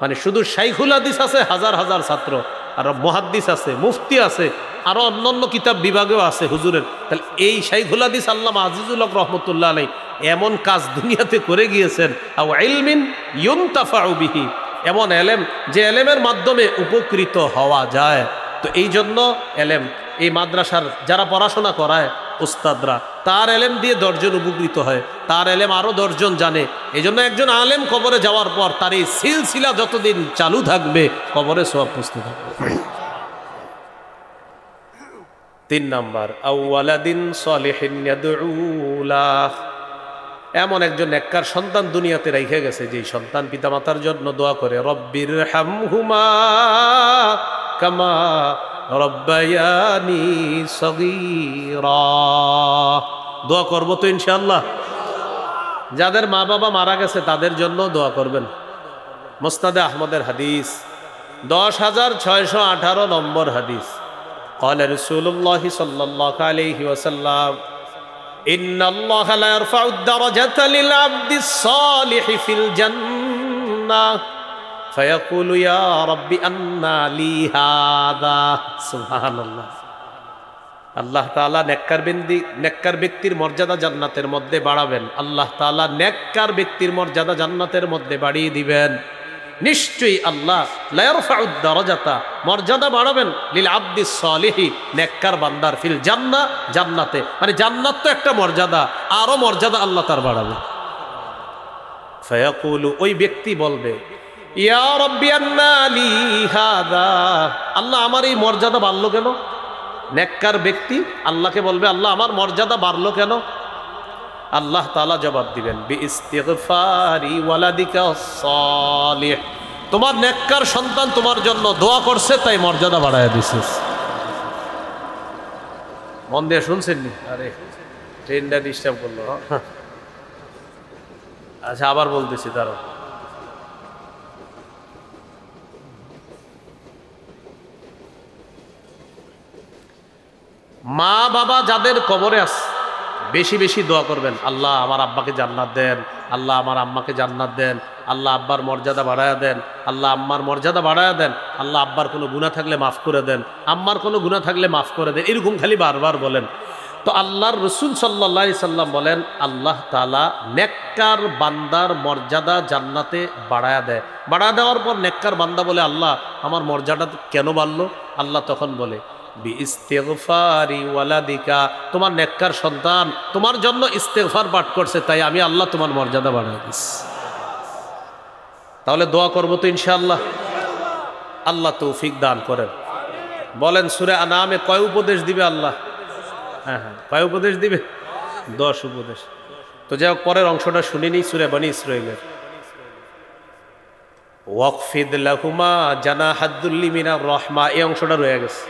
মানে শুধু শাইখুল হাদিস আছে হাজার হাজার ছাত্র, আর মুহাদ্দিস আছে, মুফতি আছে, আরো অন্যান্য কিতাব বিভাগেও আছে হুজুরের। তাহলে এই শাইখুল হাদিস আল্লামা আজিজুল হক রহমতুল্লাহ আলাইহি এমন কাজ দুনিয়াতে করে গিয়েছেন। আও ইলমিন ইউনতাফাউ বিহি, এমন এলেম যে এলেমের মাধ্যমে উপকৃত হওয়া যায়। তো এই জন্য এলেম, এই মাদ্রাসার যারা পড়াশোনা করায় উস্তাদরা, তার এলেম দিয়ে 10 জন উপকৃত হয়, তার এলেম আরো 10 জন জানে। এই জন্য একজন আলেম কবরে যাওয়ার পর তার এই সিলসিলা যতদিন চালু থাকবে কবরে সওয়াব পৌঁছতে থাকবে। 3 নাম্বার আওয়ালাদিন সলিহিন ইয়াদউ লাহ, এমন একজন নেককার সন্তান দুনিয়াতে রেখে গেছে যে সন্তান পিতামাতার জন্য দোয়া করে, রব্বিরহামহুমা কামা রব্বায়ানি সগীরা। দোয়া করব তো ইনশাআল্লাহ। যাদের মা বাবা মারা গেছে তাদের জন্য দোয়া করবেন। মুসনাদে আহমদের হাদিস 10618 নম্বর হাদিস। قال رسول الله صلى الله عليه وسلم إن الله لا يرفع الدرجة للعبد الصالح في الجنة فيقول يا رب أنى لي هذا। سبحان الله। আল্লাহ তাআলা নেককার ব্যক্তির মর্যাদা জান্নাতের মধ্যে বাড়াবেন। আল্লাহ তাআলা নেককার ব্যক্তির মর্যাদা জান্নাতের মধ্যে বাড়িয়ে দিবেন। নিশ্চয়ই আল্লাহ লা ইয়ারফাউদ দারাজাতা, মর্যাদা বাড়াবেন, লিল আবদিস সালিহি, নেককার বান্দার, ফিল জান্নাহ, জান্নাতে। মানে জান্নাত তো একটা মর্যাদা, আরো মর্যাদা আল্লাহ তার বাড়াবে। ফায়াকুলু, ওই ব্যক্তি বলবে, ইয়া রাব্বি আন্না লি হাদা, আল্লাহ আমার এই মর্যাদা বাড়লো কেন? নেককার ব্যক্তি আল্লাহকে বলবে, আল্লাহ আমার মর্যাদা বাড়লো কেন? আল্লাহ তাআলা জবাব দিবেন, বিইস্তিগফারি ওয়ালাদিকা সালিহ, তোমার নেককার সন্তান তোমার জন্য দোয়া করছে তাই মর্যাদা বাড়ায় দিছিস। মন দিয়ে শুনছেন নি? আরে ট্রেনটা ডিস্টার্ব করলো। আচ্ছা আবার বলতেছি, দাঁড়াও। মা বাবা যাদের কবরে আছে বেশি বেশি দোয়া করবেন, আল্লাহ আমার আব্বাকে জান্নাত দেন, আল্লাহ আমার আম্মাকে জান্নাত দেন, আল্লাহ আব্বার মর্যাদা বাড়ায়া দেন, আল্লাহ আম্মার মর্যাদা বাড়ায়া দেন, আল্লাহ আব্বার কোনো গুনাহ থাকলে মাফ করে দেন, আম্মার কোনো গুনাহ থাকলে মাফ করে দেন, এরকম খালি বারবার বলেন। তো আল্লাহর রসুল সাল্লাল্লাহু আলাইহি সাল্লাম বলেন আল্লাহ তাআলা নেককার বান্দার মর্যাদা জান্নাতে বাড়ায়া দেয়। বাড়ায়া দেওয়ার পর নেককার বান্দা বলে আল্লাহ আমার মর্যাদা কেন বাড়লো? আল্লাহ তখন বলে বিইস্তিগফারি ওয়ালাদিকা, তোমার নেককার সন্তান তোমার জন্য ইস্তেগফার পাঠ করছে, তাই আমি আল্লাহ তোমার মর্যাদা বাড়ায় দিচ্ছি। তাহলে দোয়া করবো তো ইনশাআল্লাহ। আল্লাহ তৌফিক দান করেন। বলেন সূরা আনামে কয় উপদেশ দিবে আল্লাহ? হ্যাঁ, কয় উপদেশ দিবে? 10 উপদেশ। তো যাই হোক, পরের অংশটা শুনিনি, সূরা বনী ইসরাঈলের। ওয়াকফিদ লাহুমা জানাহাদ-দুল্লি মিনার রাহমা, এই অংশটা রয়ে গেছে।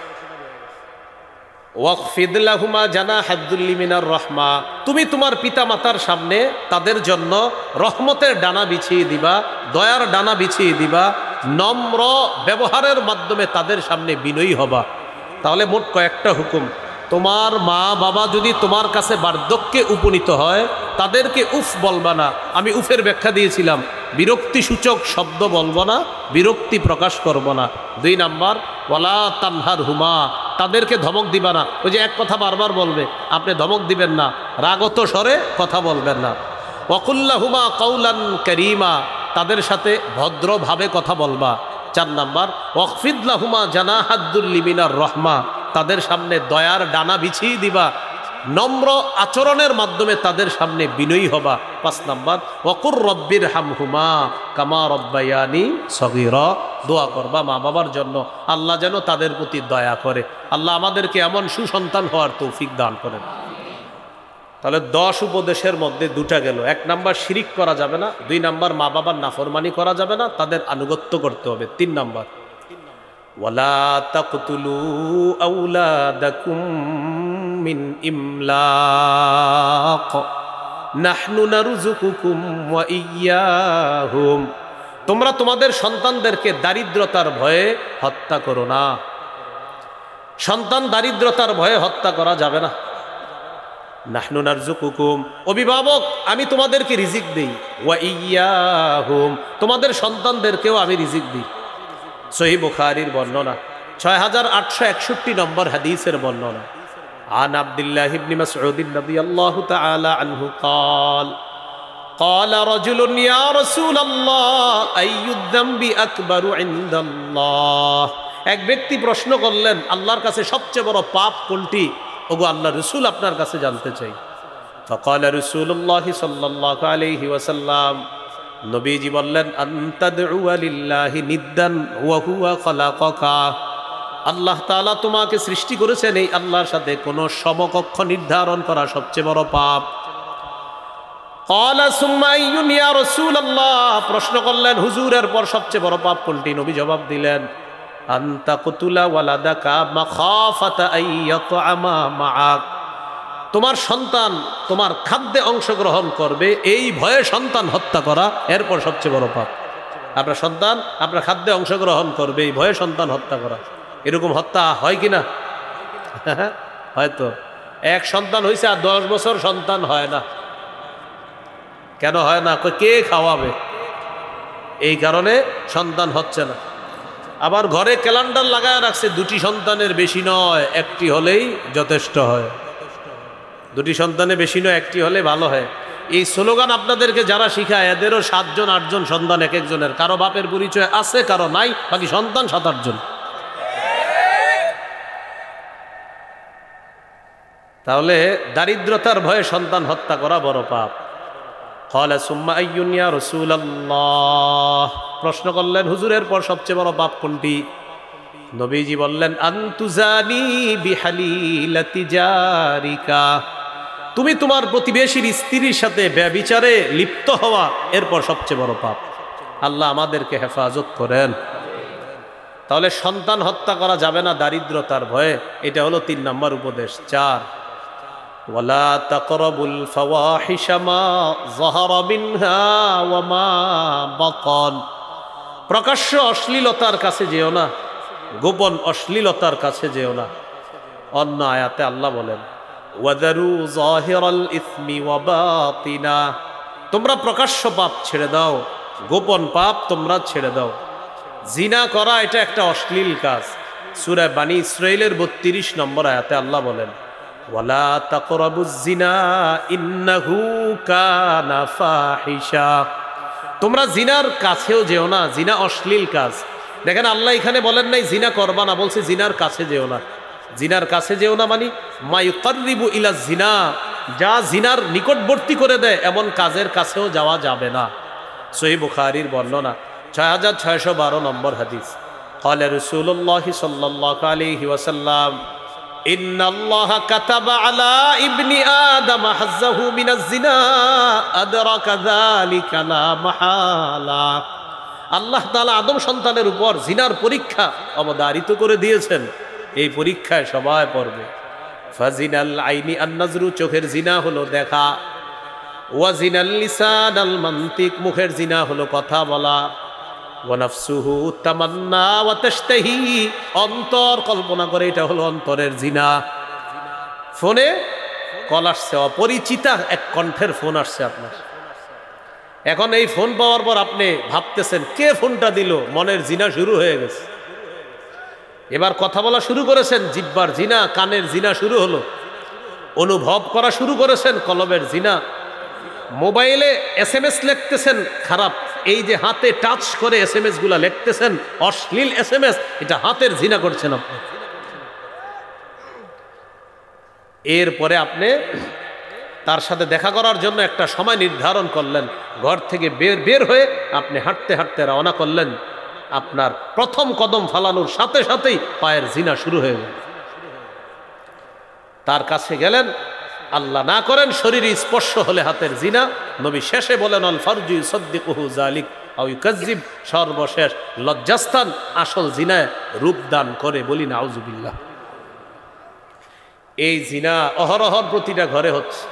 ওয়াকফিদ লাহুমা জানাহাদ-দুল্লি মিনার রাহমা, তুমি তোমার পিতা মাতার সামনে তাদের জন্য রহমতের ডানা বিছিয়ে দিবা, দয়ার ডানা বিছিয়ে দিবা, নম্র ব্যবহারের মাধ্যমে তাদের সামনে বিনয়ী হবা। তাহলে মোট কয়েকটা হুকুম। তোমার মা বাবা যদি তোমার কাছে বার্ধক্যে উপনীত হয় তাদেরকে উফ বলবা না। আমি উফের ব্যাখ্যা দিয়েছিলাম, বিরক্তি সূচক শব্দ বলবো না, বিরক্তি প্রকাশ করব না। 2 নাম্বার ওয়ালা তানহার হুমা, তাদেরকে ধমক দিবা না। ওই যে এক কথা বারবার বলবে, আপনি ধমক দিবেন না, রাগত স্বরে কথা বলবেন না। ওয়াকুল্লাহুমা কাউলান কারীমা, তাদের সাথে ভদ্রভাবে কথা বলবা। 4 নাম্বার ওয়াকফিদ লাহুমা জানাহাদ-দুল্লি মিনার রাহমা, তাদের সামনে দয়ার ডানা বিছিয়ে দিবা, নম্র আচরণের মাধ্যমে তাদের সামনে বিনয়ী হবা। 5 নাম্বার ওয়াকুর রব্বির হামহুমা কামা রব্বায়ানি সগীরা, দোয়া করবা মা বাবার জন্য আল্লাহ যেন তাদের প্রতি দয়া করে। আল্লাহ আমাদেরকে এমন সুসন্তান হওয়ার তৌফিক দান করেন। তাহলে 10 উপদেশের মধ্যে 2টা গেল। 1 নাম্বার শিরিক করা যাবে না, 2 নাম্বার মা বাবার নাফরমানি করা যাবে না, তাদের আনুগত্য করতে হবে। 3 নাম্বার ওয়ালা তাকতুলু আওলাদাকুম মিন ইমলাক নাহনু নারযুকুকুম ওয়া ইয়্যাহুম, তোমরা তোমাদের সন্তানদেরকে দারিদ্রতার ভয়ে হত্যা করো না। সন্তান দারিদ্রতার ভয়ে হত্যা করা যাবে না। নাহনু নারযুকুকুম, অভিভাবক আমি তোমাদেরকে রিজিক দেই, ওয়া ইয়্যাহুম, তোমাদের সন্তানদেরকেও আমি রিজিক দিই। সহিহ বুখারীর বর্ণনা, 6861 নম্বর হাদিসের বর্ণনা। আন আব্দুল্লাহ ইবনে মাসউদ রাদিয়াল্লাহু তাআলা আনহু قال قال رجل يا رسول الله اي الذنب اكبر عند الله, এক ব্যক্তি প্রশ্ন করলেন আল্লাহর কাছে সবচেয়ে বড় পাপ কোনটি? ওগো আল্লাহর রাসূল আপনার কাছে জানতে চাই। فقال رسول الله صلى الله عليه وسلم, নবীজি বললেন আনতাদউ লিল্লাহি নিদ্দান ওয়া হুয়া খালাকাকা, আল্লাহ তাআলা তোমাকে সৃষ্টি করেছেন, এই আল্লাহর সাথে কোনো সমকক্ষ নির্ধারণ করা সবচেয়ে বড় পাপ। ক্বালা সুম্মা আইয়ুন ইয়া রাসূলুল্লাহ, প্রশ্ন করলেন হুজুর এরপর সবচেয়ে বড় পাপ কোনটি? নবী জবাব দিলেন আনতা কুতুলা ওয়ালাদাকা মাখাফাতা আইয়াতআমা মাআক, তোমার সন্তান তোমার খাদ্যে অংশগ্রহণ করবে এই ভয়ে সন্তান হত্যা করা এরপর সবচেয়ে বড় পাপ। আপনার সন্তান আপনার খাদ্যে অংশগ্রহণ করবে এই ভয়ে সন্তান হত্যা করা, এরকম হত্যা হয় কি না? হয়তো এক সন্তান হয়েছে আর 10 বছর সন্তান হয় না। কেন হয় না? কে খাওয়াবে? এই কারণে সন্তান হচ্ছে না। আবার ঘরে ক্যালেন্ডার লাগায় রাখছে 2টি সন্তানের বেশি নয়, 1টি হলেই যথেষ্ট হয়। 2টি সন্তানের বেশি নয়, 1টি হলে ভালো হয়। এই স্লোগান আপনাদেরকে যারা শিখায় এদেরও 7 জন 8 জন সন্তান এক একজনের, কারো বাপের পরিচয় আছে কারো নাই, বাকি সন্তান 7-8 জন। তাহলে দারিদ্রতার ভয়ে সন্তান হত্যা করা বড় পাপ। ক্বালা সুম্মা আইয়ুন ইয়া রাসূলুল্লাহ, প্রশ্ন করলেন হুজুরের পর সবচেয়ে বড় পাপ কোনটি? নবীজি বললেন আনতুজানি বিহালিলাতি জারিকা, তুমি তোমার প্রতিবেশীর স্ত্রীর সাথে ব্যভিচারে লিপ্ত হওয়া এরপর সবচেয়ে বড় পাপ। আল্লাহ আমাদেরকে হেফাজত করেন। তাহলে সন্তান হত্যা করা যাবে না দারিদ্রতার ভয়ে, এটা হলো 3 নম্বর উপদেশ। 4 ওয়ালা তাকরাবুল ফাওয়াহিশা মা যাহারা মিনহা ওয়া মা বাতান, প্রকাশ্য অশ্লীলতার কাছে যেও না, গোপন অশ্লীলতার কাছে যেও না। অন্য আয়াতে আল্লাহ বলেন ওয়াদারু যাহিরাল ইসমি ওয়া বাতিনা, তোমরা প্রকাশ্য পাপ ছেড়ে দাও, গোপন পাপ তোমরা ছেড়ে দাও। জিনা করা এটা একটা অশ্লীল কাজ। সূরা বানী ইসরাঈলের 32 নম্বর আয়াতে আল্লাহ বলেন ওয়ালা তাকরাবুজ জিনা ইন্নাহু কানা ফাহিশা, তোমরা জিনার কাছেও যেও না, জিনা অশ্লীল কাজ। দেখেন আল্লাহ এখানে বলেন নাই জিনা করবা না, বলছে জিনার কাছে যেও না। জিনার কাছে যেও না মানে মা ইউকাররিবু ইলা জিনা, যা জিনার নিকটবর্তী করে দেয় এমন কাজের কাছেও যাওয়া যাবে না। সহিহ বুখারীর বর্ণনা 6612 নম্বর হাদিস। قال رسول الله صلى الله عليه وسلم إن الله كتب على ابن آدم حظه من الزنا أدرك ذلك لا محالة। আল্লাহ তাআলা আদম সন্তানের উপর জিনার পরীক্ষা অবধারিত করে দিয়েছেন, এই পরীক্ষায় সবাই পড়বে। ফাজিনাল আইনি আন-নাজরু, চোখের জিনা হলো দেখা। ওয়াজিনাল লিসান আল মান্তিক, মুখের জিনা হলো কথা বলা। ওয়া নাফসুহু তামান্না ওয়া তাশতাহি, অন্তর কল্পনা করে, এটা হলো অন্তরের জিনা। ফোনে কল আসছে, অপরিচিতা এক কণ্ঠের ফোন আসছে আপনার। এখন এই ফোন পাওয়ার পর আপনি ভাবতেছেন কে ফোনটা দিল, মনের জিনা শুরু হয়ে গেছে। এবার কথা বলা শুরু করেছেন, জিহ্বার জিনা, কানের জিনা শুরু হলো। অনুভব করা শুরু করেছেন, কলবের জিনা। মোবাইলে SMS লিখতেছেন খারাপ, এই যে হাতে টাচ করে SMS গুলা লিখতেছেন অশ্লীল SMS, এটা হাতের জিনা করছেন আপনি। এরপরে আপনি তার সাথে দেখা করার জন্য একটা সময় নির্ধারণ করলেন, ঘর থেকে বের হয়ে আপনি হাঁটতে হাঁটতে রওনা করলেন। আপনার প্রথম কদম ফালানোর সাথে সাথেই পায়ের জিনা শুরু হয়ে গেল। তার কাছে গেলেন, আল্লাহ না করেন শরীরে স্পর্শ হলে হাতের জিনা। নবী শেষে বলেন আল ফারজু ইউসাদ্দিকুহু যালিক আও ইউকাযযিব, সর্বশেষ লজ্জাস্থান আসল জিনায় রূপদান করে, বলি নাউযুবিল্লাহ। এই জিনা অহরহর প্রতিটা ঘরে হচ্ছে।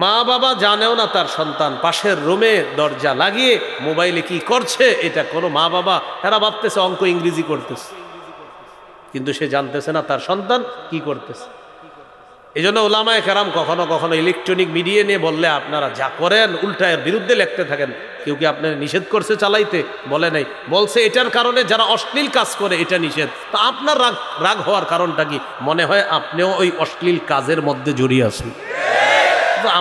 মা বাবা জানেও না তার সন্তান পাশের রুমে দরজা লাগিয়ে মোবাইলে কি করছে, এটা কোনো মা বাবা, এরা ভাবতেছে অঙ্ক ইংরেজি করতেছে, কিন্তু সে জানতেছে না তার সন্তান কি করতেছে। এই জন্য ওলামায়ে কেরাম কখনো কখনো ইলেকট্রনিক মিডিয়া নিয়ে বললে আপনারা যা করেন উল্টা এর বিরুদ্ধে লিখতে থাকেন। কেউ কি আপনার নিষেধ করছে চালাইতে? বলে নাই, বলছে এটার কারণে যারা অশ্লীল কাজ করে এটা নিষেধ। তা আপনার রাগ হওয়ার কারণটা কি? মনে হয় আপনিও ওই অশ্লীল কাজের মধ্যে জড়িয়ে আছেন।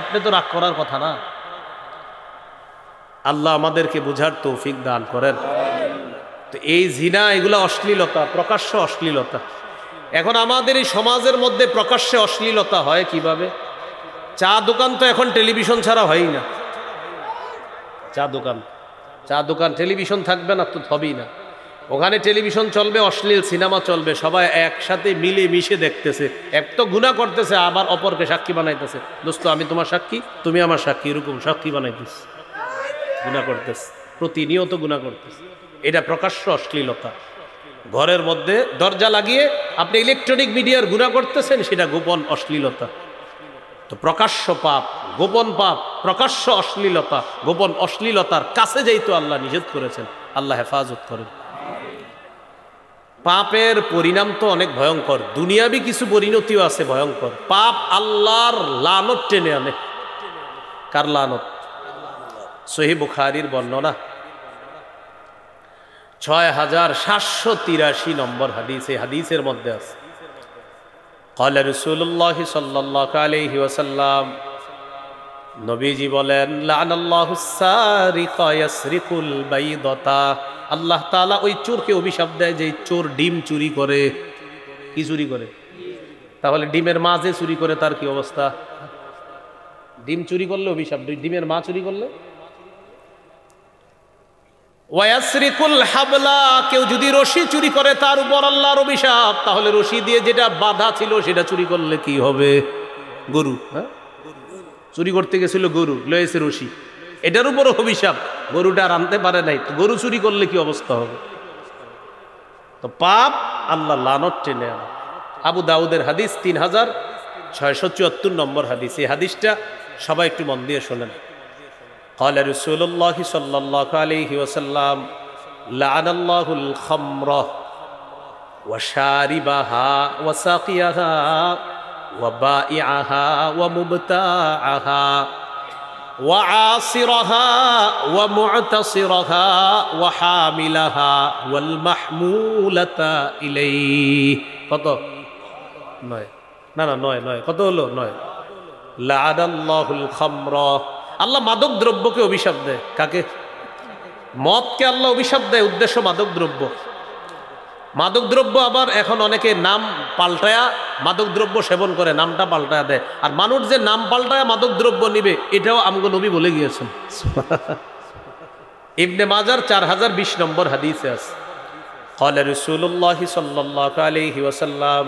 আপনি তো রাগ করার কথা না। আল্লাহ আমাদেরকে বুঝার তৌফিক দান করেন। তো এই জিনা, এগুলা অশ্লীলতা, প্রকাশ্য অশ্লীলতা। এখন আমাদের এই সমাজের মধ্যে প্রকাশ্যে অশ্লীলতা হয় কিভাবে? চা দোকান তো এখন টেলিভিশন ছাড়া হয়ই না। চা দোকান টেলিভিশন থাকবে না তো হবেই না। ওখানে টেলিভিশন চলবে, অশ্লীল সিনেমা চলবে, সবাই একসাথে মিলে মিশে দেখতেছে। এক তো গুনাহ করতেছে, আবার অপরকে সাক্ষী বানাইতেছে। দোস্ত আমি তোমার সাক্ষী, তুমি আমার সাক্ষী, এরকম সাক্ষী বানাইতেছে, গুনাহ করতেছে, প্রতিনিয়ত গুনাহ করতেছে। এটা প্রকাশ্য অশ্লীলতা। ঘরের মধ্যে দরজা লাগিয়ে আপনি ইলেকট্রনিক মিডিয়ার গুনাহ করতেছেন, সেটা গোপন অশ্লীলতা। তো প্রকাশ্য পাপ, গোপন পাপ, প্রকাশ্য অশ্লীলতা, গোপন অশ্লীলতার কাছে যাইতো আল্লাহ নিষেধ করেছেন। আল্লাহ হেফাজত করেন। পাপের পরিণাম তো অনেক ভয়ঙ্কর, দুনিয়াবি কিছু পরিণতিও আছে ভয়ঙ্কর। পাপ আল্লাহর লানত টেনে আনে। কার লানত? সহিহ বুখারীর বর্ণনা 6783 নম্বর হাদিস। এই হাদিসের মধ্যে আছে قال رسول الله صلى الله عليه وسلم, নবীজি বলেন লানাল্লাহু সারিকা ইয়াসরিকুল বাইদাতা, আল্লাহ তাআলা ওই চোরকে অভিশাপ দেয় যে চোর ডিম চুরি করে। কি চুরি করে? তাহলে ডিমের মা যে চুরি করে তার কি অবস্থা? ডিম চুরি করলে অভিশাপ, ডিমের মা চুরি করলে? ওয়াসরিকুল হাবলা, কেউ যদি রশি চুরি করে তার উপর আল্লাহর অভিশাপ। তাহলে রশি দিয়ে যেটা বাঁধা ছিল সেটা চুরি করলে কি হবে? গরু, হ্যাঁ, চুরি করতে গেছিল গরু, লয়েছে রশি, এটার উপরও অভিশাপ। গরুটা আর আনতে পারে নাই, তো গরু চুরি করলে কি অবস্থা হবে? তো পাপ আল্লাহ লানত টেনে আনে। আবু দাউদের হাদিস 3674 নম্বর হাদিস। এই হাদিসটা সবাই একটু মন দিয়ে শোনেন। قال رسول الله صلى الله عليه وسلم لعن الله الخمر وشاربها وساقيها وبائعها ومبتاعها وعاصرها ومعتصرها وحاملها والمحمولة إليه কত নয় না না নয় নয় কত হলো নয় লাআনাল্লাহুল খামরা আল্লাহ মাদক দ্রব্যকে অভিশাপ দেয় কাকে মদকে আল্লাহ অভিশাপ দেয় উদ্দেশ্য মাদক দ্রব্য মাদক দ্রব্য আবার এখন অনেকে নাম পাল্টায়া মাদক দ্রব্য সেবন করে নামটা পাল্টায়া দেয় আর মানুষ যে নাম পাল্টায়া মাদক দ্রব্য নিবে এটাও আমগো নবী বলে গিয়েছেন ইবনে মাজার 4020 নম্বর হাদিসে আছে قال رسول الله صلى الله عليه وسلم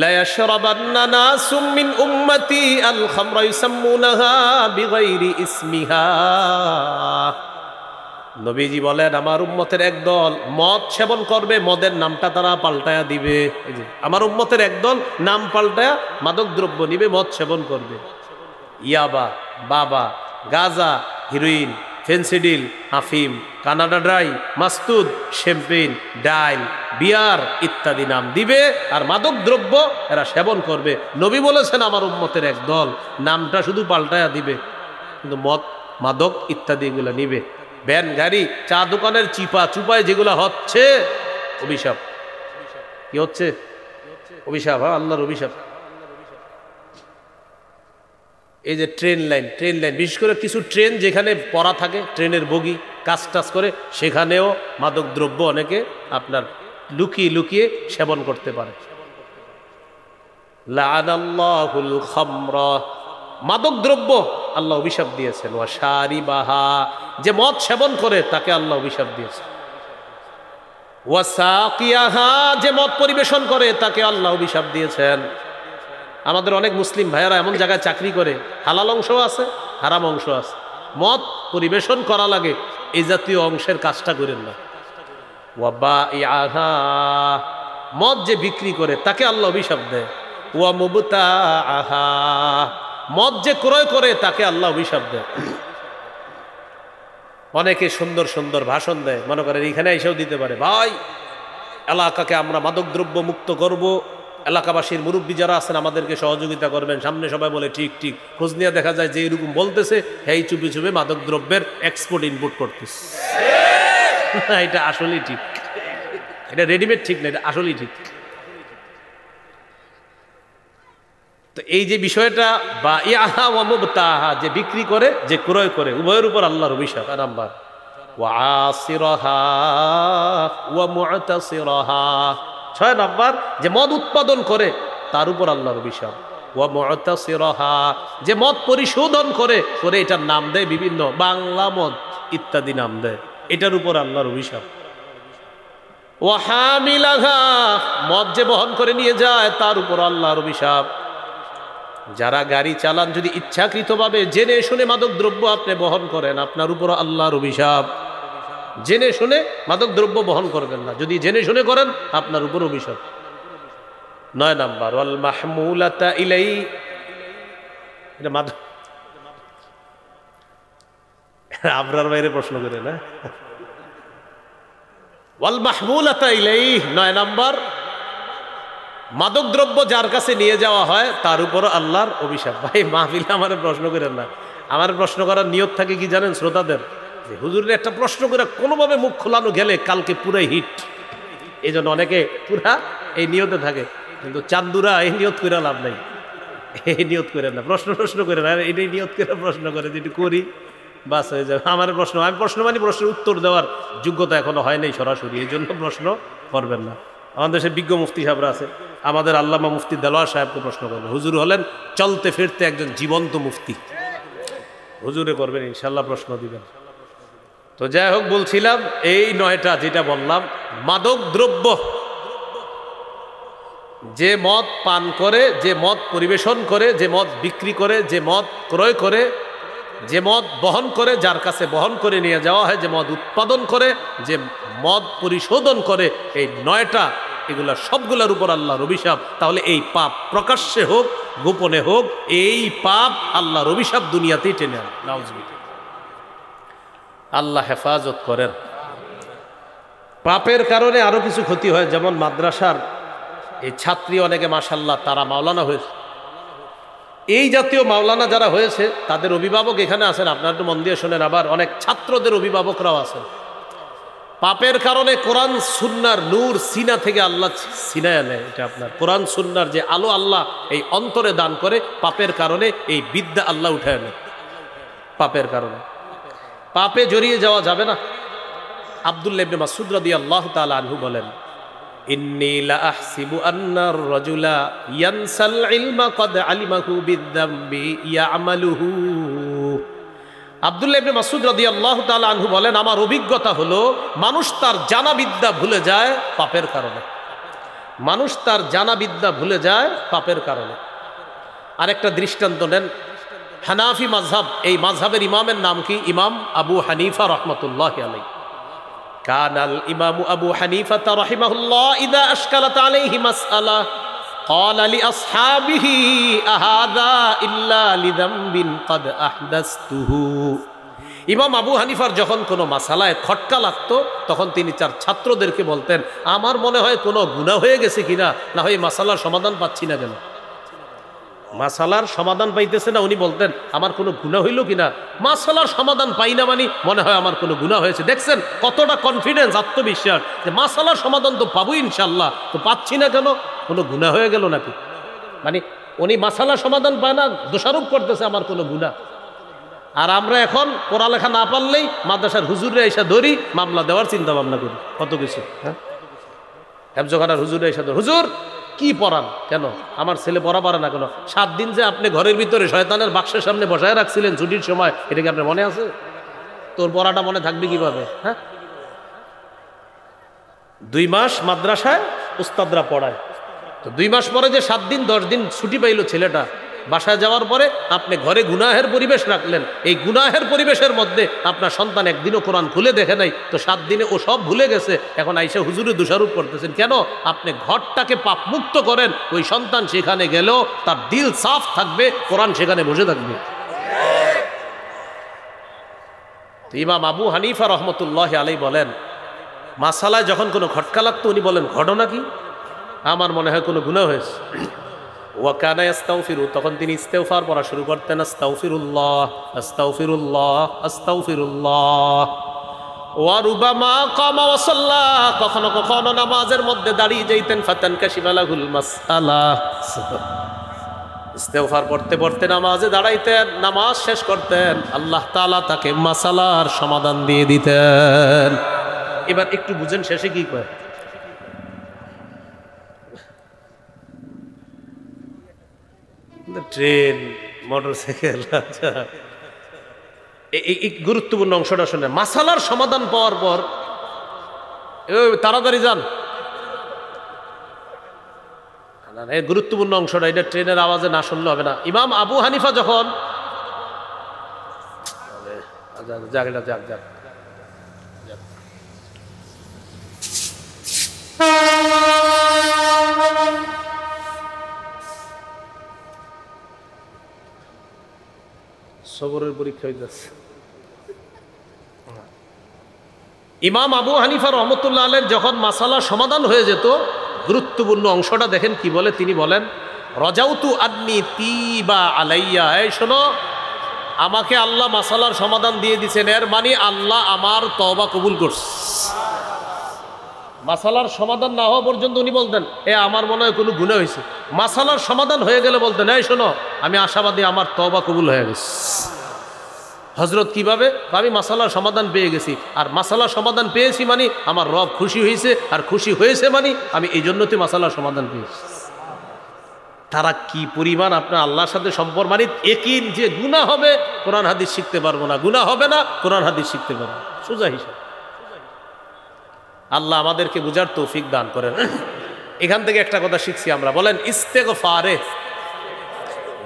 لا يشربن ناس من امتي الخمر يسمونها بغير اسمها নবীজি বলেন আমার উম্মতের একদল মদ সেবন করবে মদের নামটা তারা পাল্টায়া দিবে এই যে আমার উম্মতের একদল নাম পাল্টায়া মাদক দ্রব্য নিবে মদ সেবন করবে ইয়াবা বাবা গাজা হিরোইন ফেন্সিডিল আফিম কানাডা ড্রাই মাস্তুদ শ্যাম্পেন ডাইল বিয়ার ইত্যাদি নাম দিবে আর মাদক দ্রব্য এরা সেবন করবে নবী বলেছেন আমার উম্মতের একদল নামটা শুধু পাল্টায়া দিবে কিন্তু মদ মাদক ইত্যাদি এগুলো নিবে ভ্যান গাড়ি চা দোকানের চিপা চুপায় যেগুলো হচ্ছে অভিশাপ কি হচ্ছে অভিশাপ আল্লাহর অভিশাপ এই যে ট্রেন লাইন বিশেষ করে কিছু ট্রেন যেখানে পড়া থাকে ট্রেনের বগি কাজ টাজ করে সেখানেও মাদক দ্রব্য অনেকে আপনার লুকিয়ে লুকিয়ে সেবন করতে পারে লাআনাল্লাহুল খামরা মাদক দ্রব্য আল্লাহ অভিশাপ দিয়েছেন ওয়া শারিবাহা যে মদ সেবন করে তাকে আল্লাহ অভিশাপ দিয়েছেন ওয়া সাকিয়াহা যে মদ পরিবেশন করে তাকে আল্লাহ অভিশাপ দিয়েছেন আমাদের অনেক মুসলিম ভাইয়েরা এমন জায়গায় চাকরি করে হালাল অংশ আছে হারাম অংশ আছে মদ পরিবেশন করা লাগে এই জাতীয় অংশের কাজটা করেন না ওয়া বাইআহা মদ যে বিক্রি করে তাকে আল্লাহ অভিশাপ দেয় ওয়া মুবতাআহা মদ যে ক্রয় করে তাকে আল্লাহ অভিশাপ দেয় অনেকে সুন্দর সুন্দর ভাষণ দেয় মনে করেন এখানে এসেও দিতে পারে ভাই এলাকাকে আমরা মাদক দ্রব্য মুক্ত করব এলাকাবাসীর মুরব্বী যারা আছেন আমাদেরকে সহযোগিতা করবেন সামনে সবাই বলে ঠিক ঠিক খোঁজ নিয়ে দেখা যায় যে এরকম বলতেছে এই চুপি চুপে মাদক দ্রব্যের এক্সপোর্ট ইনপুট করতেছে এটা আসলেই ঠিক এটা রেডিমেড ঠিক না এটা আসলেই ঠিক তো এই যে বিষয়টা বা ইয়াহা ওয়া মুবতাহা যে বিক্রি করে যে ক্রয় করে উভয়ের উপর আল্লাহর অভিশাপ নাম্বার ওয়া আসিরাহা ওয়া মু'তাসিরাহা 6 নাম্বার যে মদ উৎপাদন করে তার উপর আল্লাহর অভিশাপ ওয়া মু'তাসিরাহা যে মদ পরিশোধন করে এটার নাম দেয় বিভিন্ন বাংলা মদ ইত্যাদি নাম দেয় এটার উপর আল্লাহর অভিশাপ ওয়া হামিলাহা মদ যে বহন করে নিয়ে যায় তার উপর আল্লাহর অভিশাপ যারা গাড়ি চালান যদি ইচ্ছাকৃতভাবে জেনে শুনে মাদক দ্রব্য আপনি বহন করেন আপনার উপর আল্লাহর অভিশাপ জেনে শুনে মাদক দ্রব্য বহন করবেন না যদি জেনে শুনে করেন আপনার উপর অভিশাপ 9 নাম্বার ওয়াল মাহমুলাতা ইলাই এটা মাদক আবরার বাইরে প্রশ্ন করে না ওয়াল মাহমুলাতা ইলাই 9 নাম্বার মাদক দ্রব্য যার কাছে নিয়ে যাওয়া হয় তার উপর আল্লাহর অভিশাপ ভাই মাহফিলে আমার প্রশ্ন করেন না আমার প্রশ্ন করার নিয়ত থাকে কি জানেন শ্রোতাদের যে হুজুরের একটা প্রশ্ন করে কোনোভাবে মুখ খোলানো গেলে কালকে পুরাই হিট এই জন্য অনেকে পুরা এই নিয়তে থাকে কিন্তু চান্দুরা এই নিয়ত করে লাভ নাই এই নিয়ত করেন না প্রশ্ন করে না এটাই নিয়ত করে প্রশ্ন করে যেটি করি বাস হয়ে যাবে আমার প্রশ্ন আমি প্রশ্নের উত্তর দেওয়ার যোগ্যতা এখনো হয় নাই সরাসরি এই জন্য প্রশ্ন করবেন না আমাদের দেশে বিজ্ঞ মুফতি সাহেবরা আছে আমাদের আল্লামা মুফতি দেলোয়ার সাহেবকে প্রশ্ন করবেন হুজুর হলেন চলতে ফিরতে একজন জীবন্ত মুফতি হুজুরে করবেন ইনশাল্লাহ প্রশ্ন দিবেন তো যাই হোক বলছিলাম এই 9টা যেটা বললাম মাদক দ্রব্য যে মদ পান করে যে মদ পরিবেশন করে যে মদ বিক্রি করে যে মদ ক্রয় করে যে মদ বহন করে যার কাছে বহন করে নিয়ে যাওয়া হয় যে মদ উৎপাদন করে যে মদ পরিশোধন করে এই 9টা এগুলা সবগুলোর উপর আল্লাহর অভিশাপ তাহলে এই পাপ প্রকাশ্যে হোক গোপনে হোক এই পাপ আল্লাহর অভিশাপ দুনিয়াতেই টেনে আনে নাউজুবিল্লাহ আল্লাহ হেফাজত করেন পাপের কারণে আরো কিছু ক্ষতি হয়, যেমন মাদ্রাসার এই ছাত্রী অনেকে মাশাআল্লাহ তারা মাওলানা হয়েছে। এই জাতীয় মাওলানা যারা হয়েছে তাদের অভিভাবক এখানে আছেন, আপনারা একটু মন দিয়ে শোনেন। আবার অনেক ছাত্রদের অভিভাবকরাও আছেন। পাপের কারণে কোরআন সুন্নাহর নূর সিনা থেকে আল্লাহ ছিনায় নেয়। এটা আপনার কোরআন সুন্নাহর যে আলো আল্লাহ এই অন্তরে দান করে, পাপের কারণে এই বিদ্যা আল্লাহ উঠায় নেয়। পাপের কারণে পাপে জড়িয়ে যাওয়া যাবে না। আব্দুল্লাহ ইবনে মাসউদ রাদিয়াল্লাহু তাআলা আনহু বলেন, ইন্নী লা আহসিবু আন্নার রাজুলা ইয়ানসাল ইলমা ক্বাদ আলিমাহু বিদ্যামবি ইয়ামালুহু। আব্দুল্লাহ ইবনে মাসউদ রাদিয়াল্লাহু তাআলা আনহু বলেন, আমার অভিজ্ঞতা হলো মানুষ তার জানা বিদ্যা ভুলে যায় পাপের কারণে। মানুষ তার জানা বিদ্যা ভুলে যায় পাপের কারণে। আরেকটা দৃষ্টান্ত নেন, হানাফি মাযহাব, এই মাযহাবের ইমামের নাম কি? ইমাম আবু হানিফা রাহমাতুল্লাহি আলাইহি। কানাল ইমামু আবু হানিফা রাহিমাহুল্লাহ ইযা আশকালাত আলাইহি মাসআলা ক্বালা লিআসহাবিহি আহাযা ইল্লা লিযামবিন ক্বাদ আহদাসতুহু। ইমাম আবু হানিফার যখন কোনো মাসালায় খটকা লাগতো তখন তিনি তার ছাত্রদেরকে বলতেন, আমার মনে হয় কোনো গুনাহ হয়ে গেছে কিনা, না হয় মাসালার সমাধান পাচ্ছি না কেন। মাসালার সমাধান পাইতেছে না, উনি বলতেন আমার কোনো গুনাহ হইল কিনা। মাসালার সমাধান পাই না মানে মনে হয় আমার কোনো গুনাহ হয়েছে। দেখছেন কতটা কনফিডেন্স, আত্মবিশ্বাস যে মাসালার সমাধান তো পাবো ইনশাল্লাহ, তো পাচ্ছি না কেন, কোনো গুনাহ হয়ে গেল নাকি। মানে উনি মাসালার সমাধান পায় না, দোষারোপ করতেছে আমার কোনো গুনাহ। আর আমরা এখন পড়ালেখা না পারলেই মাদ্রাসার হুজুরে এসে ধরি, মামলা দেওয়ার চিন্তা ভাবনা করি, কত কিছু। হ্যাঁ, হেফজখানার হুজুরে এসে ধরি, হুজুর কি পড়ান, কেন আমার ছেলে পড়া পারে না কেন? 7 দিন যে আপনি ঘরের ভিতরে শয়তানের বাক্সের সামনে বসায় রাখছিলেন ছুটির সময়, এটা কি আপনার মনে আছে? তোর পড়াটা মনে থাকবে কিভাবে? হ্যাঁ, 2 মাস মাদ্রাসায় উস্তাদরা পড়ায়, তো 2 মাস পরে যে 7 দিন 10 দিন ছুটি পাইল ছেলেটা, বাসায় যাওয়ার পরে আপনি ঘরে গুনাহের পরিবেশ রাখলেন। এই গুনাহের পরিবেশের মধ্যে আপনার সন্তান একদিনও কোরআন খুলে দেখে নাই, তো 7 দিনে ও সব ভুলে গেছে। এখন আইসা হুজুরে দোষারোপ করতেছেন কেন? আপনি ঘরটাকে পাপমুক্ত করেন, ওই সন্তান সেখানে গেলেও তার দিল সাফ থাকবে, কোরআন সেখানে বসে থাকবে। ইমাম আবু হানিফা রহমতুল্লাহি আলাইহি বলেন, মাসালায় যখন কোনো খটকা লাগতো উনি বলেন ঘটনা কি, আমার মনে হয় কোনো গুনাহ হয়েছে। ওয়াকানা ইস্তাগফিরু, তখন তিনি ইস্তেগফার পড়া শুরু করতেন, আস্তাগফিরুল্লাহ আস্তাগফিরুল্লাহ আস্তাগফিরুল্লাহ। ওয়া রুবামা কামা ওয়া সাল্লা, কখনো কখনো নামাজের মধ্যে দাঁড়িয়ে যাইতেন, ফাতানকাশিফা লাহুল মাসআলা, ইস্তেগফার পড়তে পড়তে নামাজে দাঁড়াইতেন, নামাজ শেষ করতেন, আল্লাহ তাআলা তাকে মাসালার সমাধান দিয়ে দিতেন। এবার একটু বুঝেন শেষে কি কয়। ট্রেন, মোটরসাইকেল, আচ্ছা এই গুরুত্বপূর্ণ অংশটা শুনে, মাসালার সমাধান পাওয়ার পর তাড়াতাড়ি যান, এই গুরুত্বপূর্ণ অংশটা, এটা ট্রেনের আওয়াজে না শুনলে হবে না। ইমাম আবু হানিফা যখন যাক এটা যাক যাক সবরের পরীক্ষা হয়ে যাচ্ছে। ইমাম আবু হানিফা রহমতুল্লাহ আলাইহি যখন মাসালা সমাধান হয়ে যেত, গুরুত্বপূর্ণ অংশটা দেখেন কি বলে। তিনি বলেন, রাজাউতু আদনি তিবা আলাইয়া, এই শোনো, আমাকে আল্লাহ মাসালার সমাধান দিয়ে দিয়েছেন, এর মানে আল্লাহ আমার তওবা কবুল করছে। মাসালার সমাধান না হওয়া পর্যন্ত উনি বলতেন আমার মনে হয় কোনো গুনাহ হয়েছে। মাসালার সমাধান হয়ে গেলে বলতেন, এই শোনো, আমি আশাবাদী আমার তওবা কবুল হয়ে গেছে। হজরত কিভাবে? আমি মাসালার সমাধান পেয়ে গেছি, আর মাসালার সমাধান পেয়েছি মানে আমার রব খুশি হয়েছে, আর খুশি হয়েছে মানে আমি এই জন্যতে মাসালার সমাধান পেয়েছি। তারা কি পরিমাণ আপনার আল্লাহর সাথে সম্পর্ক, মানে একই যে গুনাহ হবে কোরআন হাদিস শিখতে পারবো না, গুনাহ হবে না কোরআন হাদিস শিখতে পারবো, সোজা হিসাব। আল্লাহ আমাদেরকে বুঝার তৌফিক দান করেন। এখান থেকে একটা কথা শিখছি আমরা, বলেন ইস্তেগফারে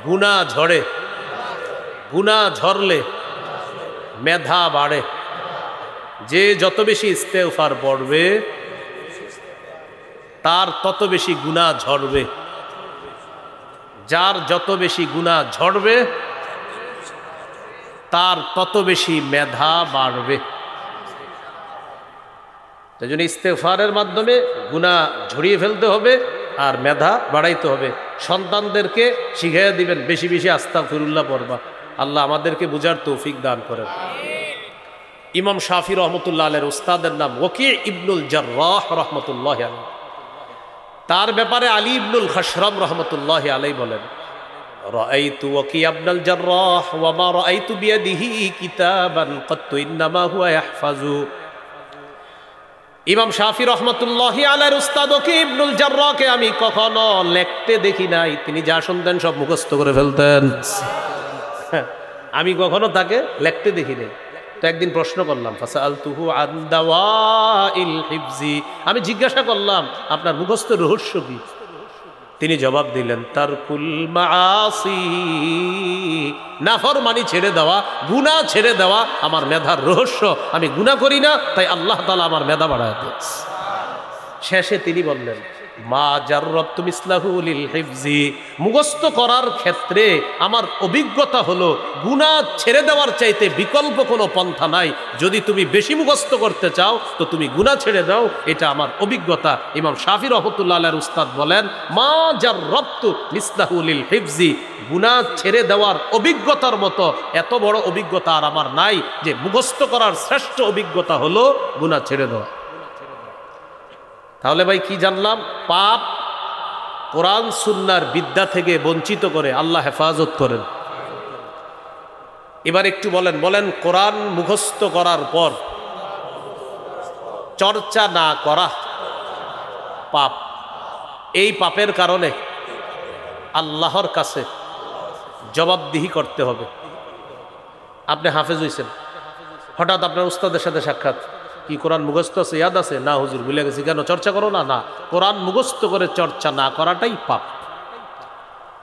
গুনাহ ঝরে, গুনাহ ঝরলে মেধা বাড়ে। যে যত বেশি ইস্তেগফার পড়বে তার তত বেশি গুনাহ ঝরবে, যার যত বেশি গুনাহ ঝরবে তার তত বেশি মেধা বাড়বে। তাই জন্য ইস্তেগফারের মাধ্যমে গুনাহ ঝরিয়ে ফেলতে হবে আর মেধা বাড়াইতে হবে। সন্তানদেরকে শিখিয়ে দিবেন বেশি বেশি আস্তাগফিরুল্লাহ পড়বা। আল্লাহ আমাদেরকে বুঝার তৌফিক দান করেন। ইমাম শাফি রহমতুল্লাহ আলাইহির উস্তাদের নাম ওয়াকি ইবনুল জাররাহ রহমতুল্লাহ আলাইহি। তার ব্যাপারে আলী ইবনুল খাশরাম রহমতুল্লাহ আলাইহি বলেন, রাআইতু ওয়াকি ইবনুল জাররাহ ওয়া মা রাআইতু বিয়াদিহি কিতাবান কাত্তু ইন্নামা হুয়া ইয়াহফাজু। ইমাম শাফি রহমতুল্লাহ আলাইহির উস্তাদ ওয়াকি ইবনুল জাররাহকে আমি কখনো লিখতে দেখি নাই, তিনি যা শুনতেন সব মুখস্থ করে ফেলতেন। আমি কখনো তাকে লিখতে দেখি নাই। তো একদিন প্রশ্ন করলাম, ফাসালতুহু আন দাওয়াইল হিফজি, আমি জিজ্ঞাসা করলাম আপনার মুখস্থ রহস্য কি? তিনি জবাব দিলেন, তারকুল মাআসি, নাফরমানি ছেড়ে দেওয়া, গুনাহ ছেড়ে দেওয়া আমার মেধার রহস্য। আমি গুনাহ করি না, তাই আল্লাহ তাআলা আমার মেধা বাড়ায় দিয়েছে। শেষে তিনি বললেন, মা জাররাবতু মিসলাহু লিল হিফজি, মুখস্থ করার ক্ষেত্রে আমার অভিজ্ঞতা হলো গুনাহ ছেড়ে দেওয়ার চাইতে বিকল্প কোনো পন্থা নাই। যদি তুমি বেশি মুখস্থ করতে চাও তো তুমি গুনাহ ছেড়ে দাও, এটা আমার অভিজ্ঞতা। ইমাম শাফি রহমতুল্লাহ আলাইহির উস্তাদ বলেন, মা জাররাবতু মিসলাহু লিল হিফজি, গুনাহ ছেড়ে দেওয়ার অভিজ্ঞতার মতো এত বড় অভিজ্ঞতা আর আমার নাই, যে মুখস্থ করার শ্রেষ্ঠ অভিজ্ঞতা হলো গুনাহ ছেড়ে দেওয়া। তাহলে ভাই কি জানলাম? পাপ কোরআন সুন্নাহর বিদ্যা থেকে বঞ্চিত করে আল্লাহ হেফাজত করেন। এবার একটু বলেন কোরআন মুখস্থ করার পর চর্চা না করা পাপ। এই পাপের কারণে আল্লাহর কাছে জবাবদিহি করতে হবে। আপনি হাফেজ হইছেন, হঠাৎ আপনার উস্তাদের সাথে সাক্ষাৎ, কি কোরআন মুখস্থ আছে, ইয়াদ আছে? না হুজুর ভুলে গেছি। কেন? চর্চা করো না? না, কোরআন মুখস্থ করে চর্চা না করাটাই পাপ।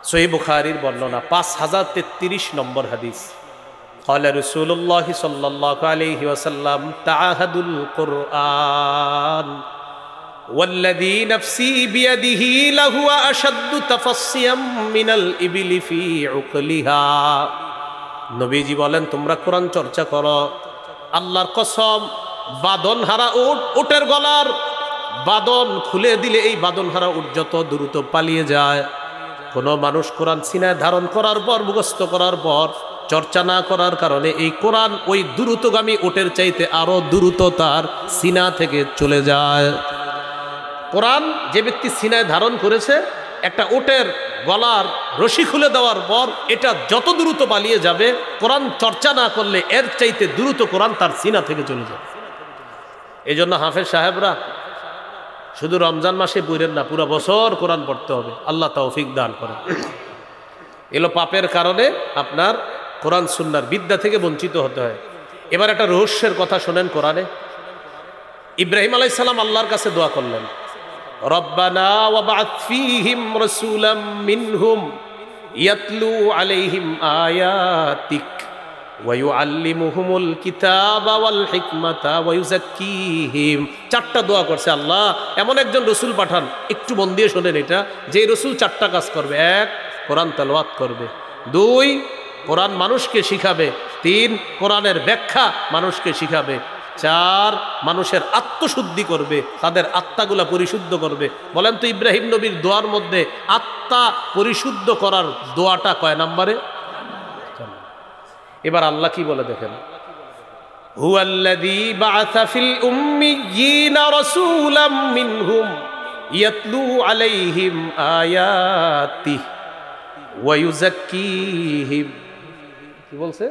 সহিহ বুখারীর বর্ণনা 5033 নম্বর হাদিস, ক্বালা রাসূলুল্লাহ সাল্লাল্লাহু আলাইহি ওয়াসাল্লাম, তাআহাদুল কুরআন ওয়াল্লাযী নাফসি বিয়াদিহি লাহুয়া আশাদ্দু তাফাসসিয়াম মিনাল ইবলি ফি উকলিহা। নবীজি বলেন, তোমরা কোরআন চর্চা করো। আল্লাহর কসম, বাদনহারা উট, উটের গলার বাদন খুলে দিলে এই বাদনহারা উট যত দ্রুত পালিয়ে যায়, কোনো মানুষ কোরআন সিনায় ধারণ করার পর, মুখস্থ করার পর চর্চা না করার কারণে এই কোরআন ওই দ্রুতগামী উটের চাইতে আরো দ্রুত তার সিনা থেকে চলে যায়। কোরআন যে ব্যক্তি সিনায় ধারণ করেছে, একটা উটের গলার রশি খুলে দেওয়ার পর এটা যত দ্রুত পালিয়ে যাবে, কোরআন চর্চা না করলে এর চাইতে দ্রুত কোরআন তার সিনা থেকে চলে যাবে। এই জন্য হাফেজ সাহেবরা শুধু রমজান মাসে পড়েন না, পুরো বছর কোরআন পড়তে হবে। আল্লাহ তৌফিক দান করেন। এলো পাপের কারণে আপনার কোরআন সুন্নাহর বিদ্যা থেকে বঞ্চিত হতে হয়। এবার একটা রহস্যের কথা শোনেন কোরআনে। ইব্রাহিম আলাইহিস সালাম আল্লাহর কাছে দোয়া করলেন, রব্বানা ওয়াবআথ ফীহিম রাসূলাম মিনহুম ইয়াতলু আলাইহিম আয়াতিক ওয়ায়ুআল্লিমুহুমুল কিতাবা ওয়াল হিকমাতা ওয়ায়ুযাক্কিহিম। চারটা দোয়া করছে আল্লাহ, এমন একজন রসুল পাঠান, একটু মন দিয়ে শোনেন এটা, যে রসুল চারটা কাজ করবে। 1, কোরআন তেলাওয়াত করবে। 2, কোরআন মানুষকে শিখাবে। 3, কোরআনের ব্যাখ্যা মানুষকে শিখাবে। 4, মানুষের আত্মশুদ্ধি করবে, তাদের আত্মাগুলা পরিশুদ্ধ করবে। বলেন তো ইব্রাহিম নবীর দোয়ার মধ্যে আত্মা পরিশুদ্ধ করার দোয়াটা কয় নম্বরে? এবার আল্লাহ কি বলে দেখেন, হুয়াল্লাযী বাআসা ফিল উম্মিয়্যিনা রাসূলাম মিনহুম ইয়াতলু আলাইহিম আয়াতিহি ওয়া ইউযাক্কিহিম। কি বলছে?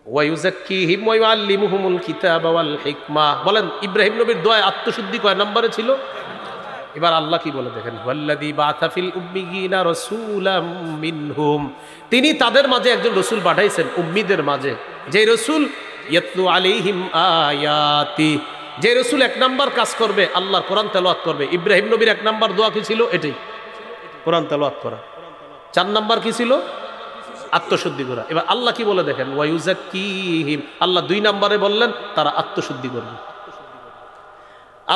ওয়া ইউযাক্কিহিম ওয়া ইউআল্লিমুহুমুল কিতাবা ওয়াল হিকমা। বলেন ইব্রাহিম নবীর দোয়ায় আত্মশুদ্ধি কয় নম্বরে ছিল? এবার আল্লাহ কি বলে দেখেন, ওয়াল্লাযী বাআসা ফিল উম্মিয়্যিনা রাসূলাম মিনহুম, তিনি তাদের মাঝে একজন রসুল পাঠাইছেন, উম্মিদের মাঝে, যে রসুল ইয়াতলু আলাইহিম আয়াতি, যে রসুল 1 নাম্বার কাজ করবে আল্লাহর কোরআন তেলাওয়াত করবে। ইব্রাহিম নবীর 1 নাম্বার দোয়া কি ছিল? এটাই, কোরআন তেলাওয়াত করা। 4 নাম্বার কি ছিল? আত্মশুদ্ধি করা। এবার আল্লাহ কি বলে দেখেন, ওয়া ইউযাক্কিহিম, আল্লাহ 2 নাম্বারে বললেন তারা আত্মশুদ্ধি করবে।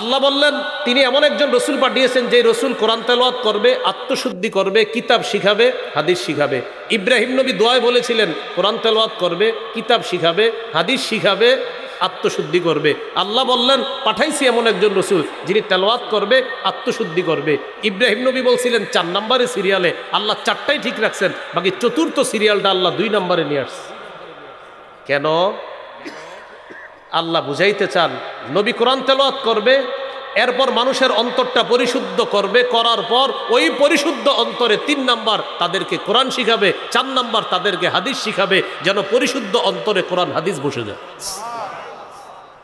আল্লাহ বললেন তিনি এমন একজন রসুল পাঠিয়েছেন, যে রসুল কোরআন তেলাওয়াত করবে, আত্মশুদ্ধি করবে, কিতাব শিখাবে, হাদিস শিখাবে। ইব্রাহিম নবী দোয়ায় বলেছিলেন কোরআন তেলাওয়াত করবে, কিতাব শিখাবে, হাদিস শিখাবে, আত্মশুদ্ধি করবে। আল্লাহ বললেন পাঠাইছি এমন একজন রসুল যিনি তেলাওয়াত করবে, আত্মশুদ্ধি করবে। ইব্রাহিম নবী বলছিলেন 4 নম্বরে সিরিয়ালে, আল্লাহ 4টাই ঠিক রাখছেন, বাকি চতুর্থ সিরিয়ালটা আল্লাহ 2 নম্বরে নিয়ে আসছে। কেন? আল্লাহ বুঝাইতে চান নবী কোরআন তেলাওয়াত করবে, এরপর মানুষের অন্তরটা পরিশুদ্ধ করবে, করার পর ওই পরিশুদ্ধ অন্তরে 3 নাম্বার তাদেরকে কোরআন শিখাবে, 4 নাম্বার তাদেরকে হাদিস শিখাবে, যেন পরিশুদ্ধ অন্তরে কোরআন হাদিস বসে যায়।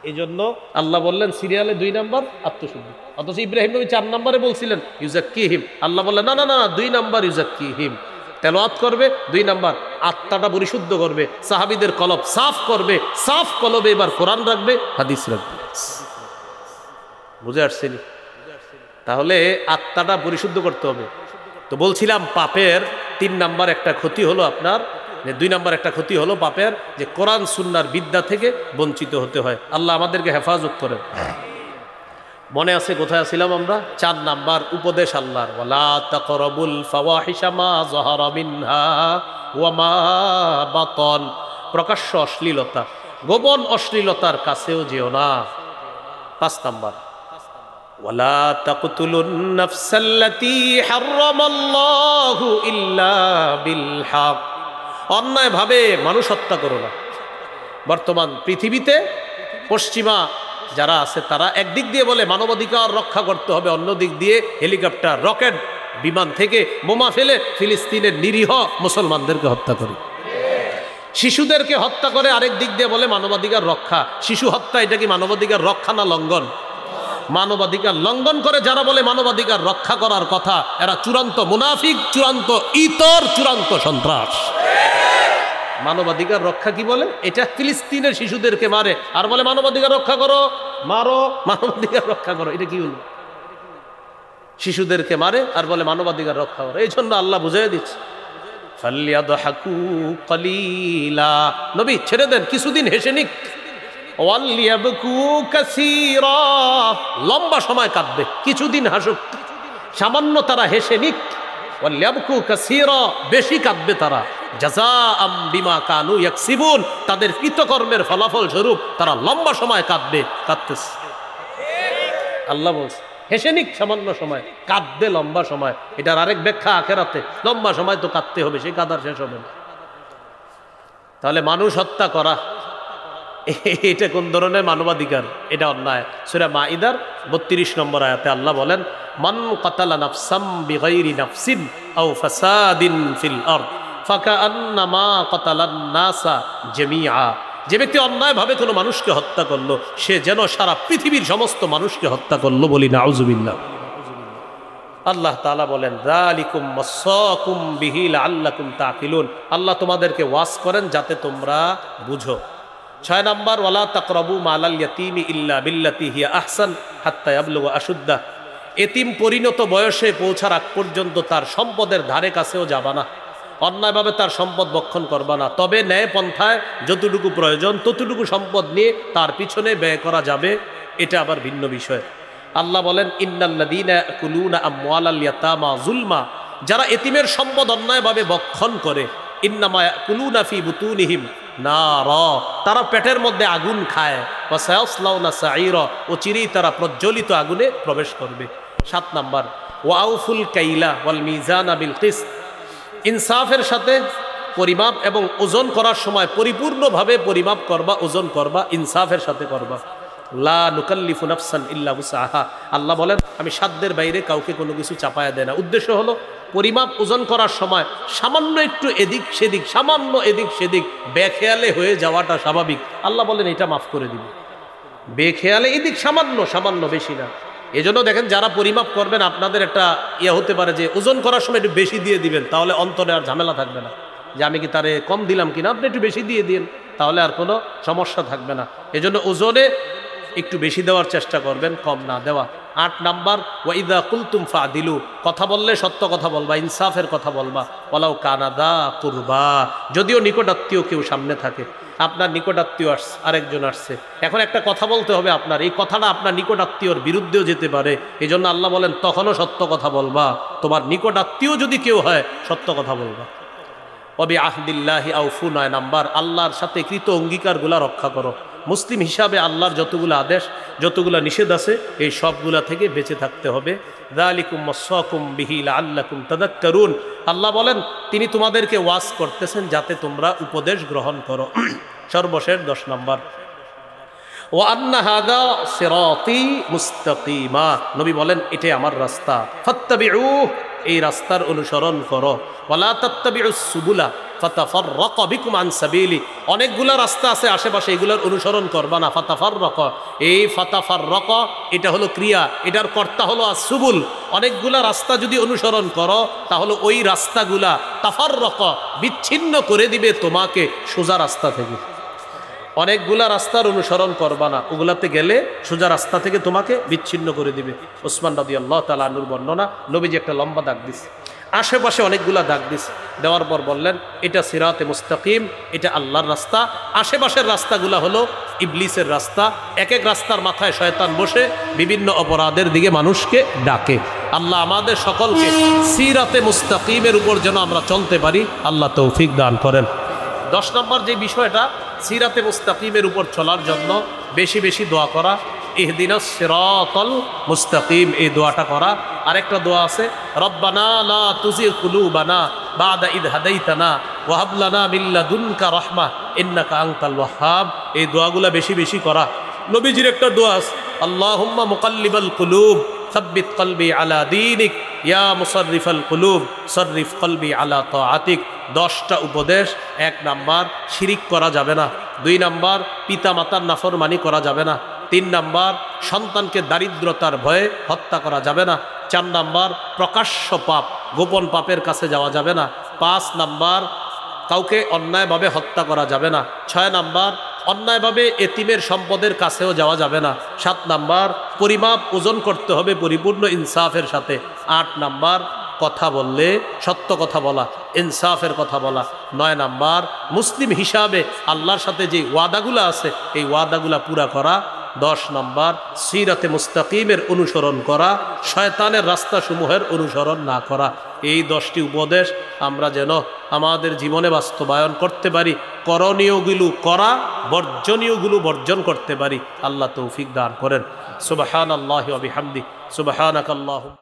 এই জন্য আল্লাহ বললেন সিরিয়ালে 2 নাম্বার আত্মশুদ্ধি। অথচ ইব্রাহিম নবী 4 নম্বরে বলছিলেন ইউজাক্কিহিম, আল্লাহ বললেন না না না 2 নাম্বার ইউজাক্কিহিম। তেলাওয়াত করবে, 2 নাম্বার আত্মাটা পরিশুদ্ধ করবে, সাহাবীদের কলব সাফ করবে, সাফ কলবে এবার কোরআন রাখবে, হাদিস রাখবে। বুঝে আসছেন? তাহলে আত্মাটা পরিশুদ্ধ করতে হবে। তো বলছিলাম পাপের 3 নাম্বার একটা ক্ষতি হলো আপনার, 2 নাম্বার একটা ক্ষতি হলো পাপের, যে কোরআন সুন্নাহর বিদ্যা থেকে বঞ্চিত হতে হয়। আল্লাহ আমাদেরকে হেফাজত করেন। মনে আছে কোথায় ছিলাম আমরা? 4 নাম্বার উপদেশ আল্লাহর, ওয়ালা তাকরাবুল ফাওয়াহিশা মা যাহারা মিনহা ওয়া মা বাতন, প্রকাশ্য অশ্লীলতা, গোপন অশ্লীলতার কাছেও যেও না। 5 নাম্বার ওয়ালা তাকতুলুন নাফসাল্লাতী হারামাল্লাহু ইল্লা বিল হক, অন্যায়ভাবে মানুষ হত্যা করো না। বর্তমান পৃথিবীতে পশ্চিমা যারা আছে তারা একদিক দিয়ে বলে মানবাধিকার রক্ষা করতে হবে, অন্য দিক দিয়ে হেলিকপ্টার, রকেট, বিমান থেকে বোমা ফেলে ফিলিস্তিনের নিরীহ মুসলমানদেরকে হত্যা করে, শিশুদেরকে হত্যা করে। আরেক দিক দিয়ে বলে মানবাধিকার রক্ষা। শিশু হত্যা এটা কি মানবাধিকার রক্ষা না লঙ্ঘন? মানবাধিকার লঙ্ঘন করে যারা বলে মানবাধিকার রক্ষা করার কথা, এরা চূড়ান্ত মুনাফিক, চূড়ান্ত ইতর, চূড়ান্ত সন্ত্রাস। মানবাধিকার রক্ষা কি বলে? এটা ফিলিস্তিনের শিশুদেরকে মারে আর বলে মানবাধিকার রক্ষা করো, মারো, মানবাধিকার রক্ষা করো। এটা কি হলো? শিশুদেরকে মারে আর বলে মানবাধিকার রক্ষা করো। এই জন্য আল্লাহ বুঝাই দিচ্ছে ফালিয়াদহাকু কলিলা, নবী ছেড়ে দেন, কিছুদিন হেসে নিক। ওয়ালিয়াবকু কাসীরা, লম্বা সময় কাঁদবে, কিছুদিন হাসুক, সামান্য তারা হেসে নিক। ওয়ালিয়াবকু কাসীরা, বেশি কাঁদবে তারা। জাযাআম বিমা কানু ইয়াকসিবুন, তাদের কৃতকর্মের ফলাফল স্বরূপ তারা লম্বা সময় কাঁদবে। কাঁদতেছে আল্লাহ বলছে, হেসে নিক সামান্য সময়, কাঁদবে লম্বা সময়। এটার আরেক ব্যাখ্যা আখেরাতে, লম্বা সময় তো কাঁদতে হবে, সেই কাঁদার শেষ হবে না। তাহলে মানুষ হত্যা করা এটা কোন ধরনের মানবাধিকার? এটা অন্যায়। সূরা মাইদার 32 নম্বর আয়াতে আল্লাহ বলেন, মান কাতালা নাফসাম বিগাইরি নাফসিন আও ফাসাদিন ফিল আরদ ফাকাআন্নামা কাতালান নাসা জামিআ, যে ব্যক্তি অন্যায়ভাবে কোনো মানুষকে হত্যা করলো সে যেন সারা পৃথিবীর সমস্ত মানুষকে হত্যা করলো। বলি নাউযুবিল্লাহ। আল্লাহ তাআলা বলেন, যালিকুম ওয়াসাকুম বিহি লাআল্লাকুম তাকিলুন, আল্লাহ তোমাদেরকে ওয়াজ করেন যাতে তোমরা বুঝো। 6 নাম্বার ওয়ালা তাকরাবু মালাল ইয়াতীমি ইল্লা বিল্লাতি হিয়া আহসান হাত্তা ইয়াবলুগা আশুদ্দাহ, এতিম পরিণত বয়সে পৌঁছার আগ পর্যন্ত তার সম্পদের ধারে কাছেও যাবা না, অন্যায়ভাবে তার সম্পদ ভক্ষণ করবা না, তবে ন্যায় পন্থায় যতটুকু প্রয়োজন ততটুকু সম্পদ নিয়ে তার পিছনে ব্যয় করা যাবে, এটা আবার ভিন্ন বিষয়। আল্লাহ বলেন, ইন্নাল্লাযীনা ইয়াকুলুনা আমওয়ালাল ইয়াতামা যুলমা, যারা এতিমের সম্পদ অন্যায়ভাবে ভক্ষণ করে, ইন্নামা ইয়াকুলুনা ফি বুতুনিহিম নারা, তারা পেটের মধ্যে আগুন খায়, ওয়া সায়াসলাউনা সাঈরা, ও চিরেই তারা প্রজ্বলিত আগুনে প্রবেশ করবে। 7 নাম্বার ওয়াউফুল কাইলা ওয়াল মিজানা বিল কিসত, ইনসাফের সাথে পরিমাপ এবং ওজন করার সময় পরিপূর্ণভাবে পরিমাপ করবা, ওজন করবা, ইনসাফের সাথে করবা। লা নুকাল্লিফু নাফসান ইল্লা উসআহা, আল্লাহ বলেন আমি সাধ্যের বাইরে কাউকে কোনো কিছু চাপায়া দেয় না। উদ্দেশ্য হলো পরিমাপ ওজন করার সময় সামান্য একটু এদিক সেদিক, সামান্য এদিক সেদিক বেখেয়ালে হয়ে যাওয়াটা স্বাভাবিক। আল্লাহ বলেন এটা মাফ করে দিবে। বেখেয়ালে এদিক সামান্য, সামান্য, বেশি না। এজন্য দেখেন যারা পরিমাপ করবেন আপনাদের একটা হতে পারে যে ওজন করার সময় একটু বেশি দিয়ে দিবেন, তাহলে অন্তরে আর ঝামেলা থাকবে না যে আমি কি তারে কম দিলাম কিনা, আপনি একটু বেশি দিয়ে দিন, তাহলে আর কোনো সমস্যা থাকবে না। এজন্য ওজনে একটু বেশি দেওয়ার চেষ্টা করবেন, কম না দেওয়া। 8 নাম্বার ওয়াইদা কুলতুম ফাদিলু, কথা বললে সত্য কথা বলবা, ইনসাফের কথা বলবা। ওয়ালাউ কানাদা কুরবা, যদিও নিকটাত্মীয় কেউ সামনে থাকে, আপনার নিকটাত্মীয় আসছে, আরেকজন আসছে, এখন একটা কথা বলতে হবে আপনার, এই কথাটা আপনার নিকটাত্মীয়র বিরুদ্ধেও যেতে পারে। এই জন্য আল্লাহ বলেন তখনও সত্য কথা বলবা, তোমার নিকটাত্মীয় যদি কেউ হয় সত্য কথা বলবা। ওবি আহদিল্লাহি আউফু, 9 নাম্বার আল্লাহর সাথে কৃত অঙ্গীকারগুলা রক্ষা করো। মুসলিম হিসাবে আল্লাহর যতগুলো আদেশ যতগুলো নিষেধ আছে এই সবগুলা থেকে বেঁচে থাকতে হবে। যালিকুম ওয়াসাকুম বিহি লাআল্লাকুম তাযাক্কারুন। আল্লাহ বলেন তিনি তোমাদেরকে ওয়াজ করতেছেন যাতে তোমরা উপদেশ গ্রহণ করো। সর্বশেষ 10 নম্বর, ওয়া আন্না হাযা সিরাতি মুস্তাকিমা, নবী বলেন এটাই আমার রাস্তা, ফাত্তাবিউ, এই রাস্তার অনুসরণ করো, ওয়ালা তাত্তাবিউস সুবুলা ফাতাফাররাকা বিকুম আন সাবিলি, অনেকগুলা রাস্তা আছে আশেপাশে, এগুলোর অনুসরণ করবা না। ফাতাফাররাকা, এই ফাতাফাররাকা এটা হলো ক্রিয়া, এটার কর্তা হলো আসুবুল। অনেকগুলা রাস্তা যদি অনুসরণ করো তাহলে ওই রাস্তাগুলা তাফাররাকা, বিচ্ছিন্ন করে দিবে তোমাকে সোজা রাস্তা থেকে। অনেকগুলা রাস্তার অনুসরণ করবা না, ওগুলাতে গেলে সোজা রাস্তা থেকে তোমাকে বিচ্ছিন্ন করে দিবে। ওসমান রাদিয়াল্লাহু তাআলা আনহুর বর্ণনা, নবীজি একটা লম্বা দাগ দিছে, আশেপাশে অনেকগুলা দাগ দিছে, দেওয়ার পর বললেন এটা সিরাতে মুস্তাকিম, এটা আল্লাহর রাস্তা। আশেপাশের রাস্তাগুলা হলো ইবলিসের রাস্তা। এক এক রাস্তার মাথায় শয়তান বসে বিভিন্ন অপরাধের দিকে মানুষকে ডাকে। আল্লাহ আমাদের সকলকে সিরাতে মুস্তাকিমের উপর যেন আমরা চলতে পারি, আল্লাহ তৌফিক দান করেন। 10 নম্বর যে বিষয়টা, সিরাতে মুস্তাকিমের উপর চলার জন্য বেশি বেশি দোয়া করা, ইহদিনাস সিরাতাল মুস্তাকিম, এই দোয়াটা করা। আরেকটা দোয়া আছে, রব্বানা লা তুজিগ কুলুবানা বাদা ইদ হাদাইতানা ওয়া হাব লানা মিন লাদুনকা রাহমা ইন্নাকা আনতাল ওয়াহ্হাব, এই দোয়াগুলা বেশি বেশি করা। নবীজির একটা দোয়া আছে, আল্লাহুম্মা মুকাল্লিবাল কুলুব সাব্বিত কলবি আলা দীনিক ইয়া মুসাররিফাল কুলুব সাররিফ কলবি আলা তাআতিক। 10টা উপদেশ। 1 নাম্বার, শিরিক করা যাবে না। 2 নাম্বার, পিতা মাতার নাফরমানি করা যাবে না। 3 নাম্বার, সন্তানকে দারিদ্রতার ভয়ে হত্যা করা যাবে না। 4 নাম্বার, প্রকাশ্য পাপ, গোপন পাপের কাছে যাওয়া যাবে না। 5 নাম্বার, কাউকে অন্যায়ভাবে হত্যা করা যাবে না। 6 নাম্বার, অন্যায়ভাবে এতিমের সম্পদের কাছেও যাওয়া যাবে না। 7 নাম্বার, পরিমাপ ওজন করতে হবে পরিপূর্ণ ইনসাফের সাথে। 8 নাম্বার, কথা বললে সত্য কথা বলা, ইনসাফের কথা বলা। 9 নাম্বার, মুসলিম হিসাবে আল্লাহর সাথে যে ওয়াদাগুলো আছে এই ওয়াদাগুলা পুরা করা। 10 নাম্বার, সিরাতে মুস্তাকিমের অনুসরণ করা, শয়তানের রাস্তাসমূহের অনুসরণ না করা। এই 10টি উপদেশ আমরা যেন আমাদের জীবনে বাস্তবায়ন করতে পারি, করণীয়গুলো করা, বর্জনীয়গুলো বর্জন করতে পারি। আল্লাহ তৌফিক দান করেন। সুবহানাল্লাহি ওয়া বিহামদিহি, সুবহানাকাল্লাহুম্মা।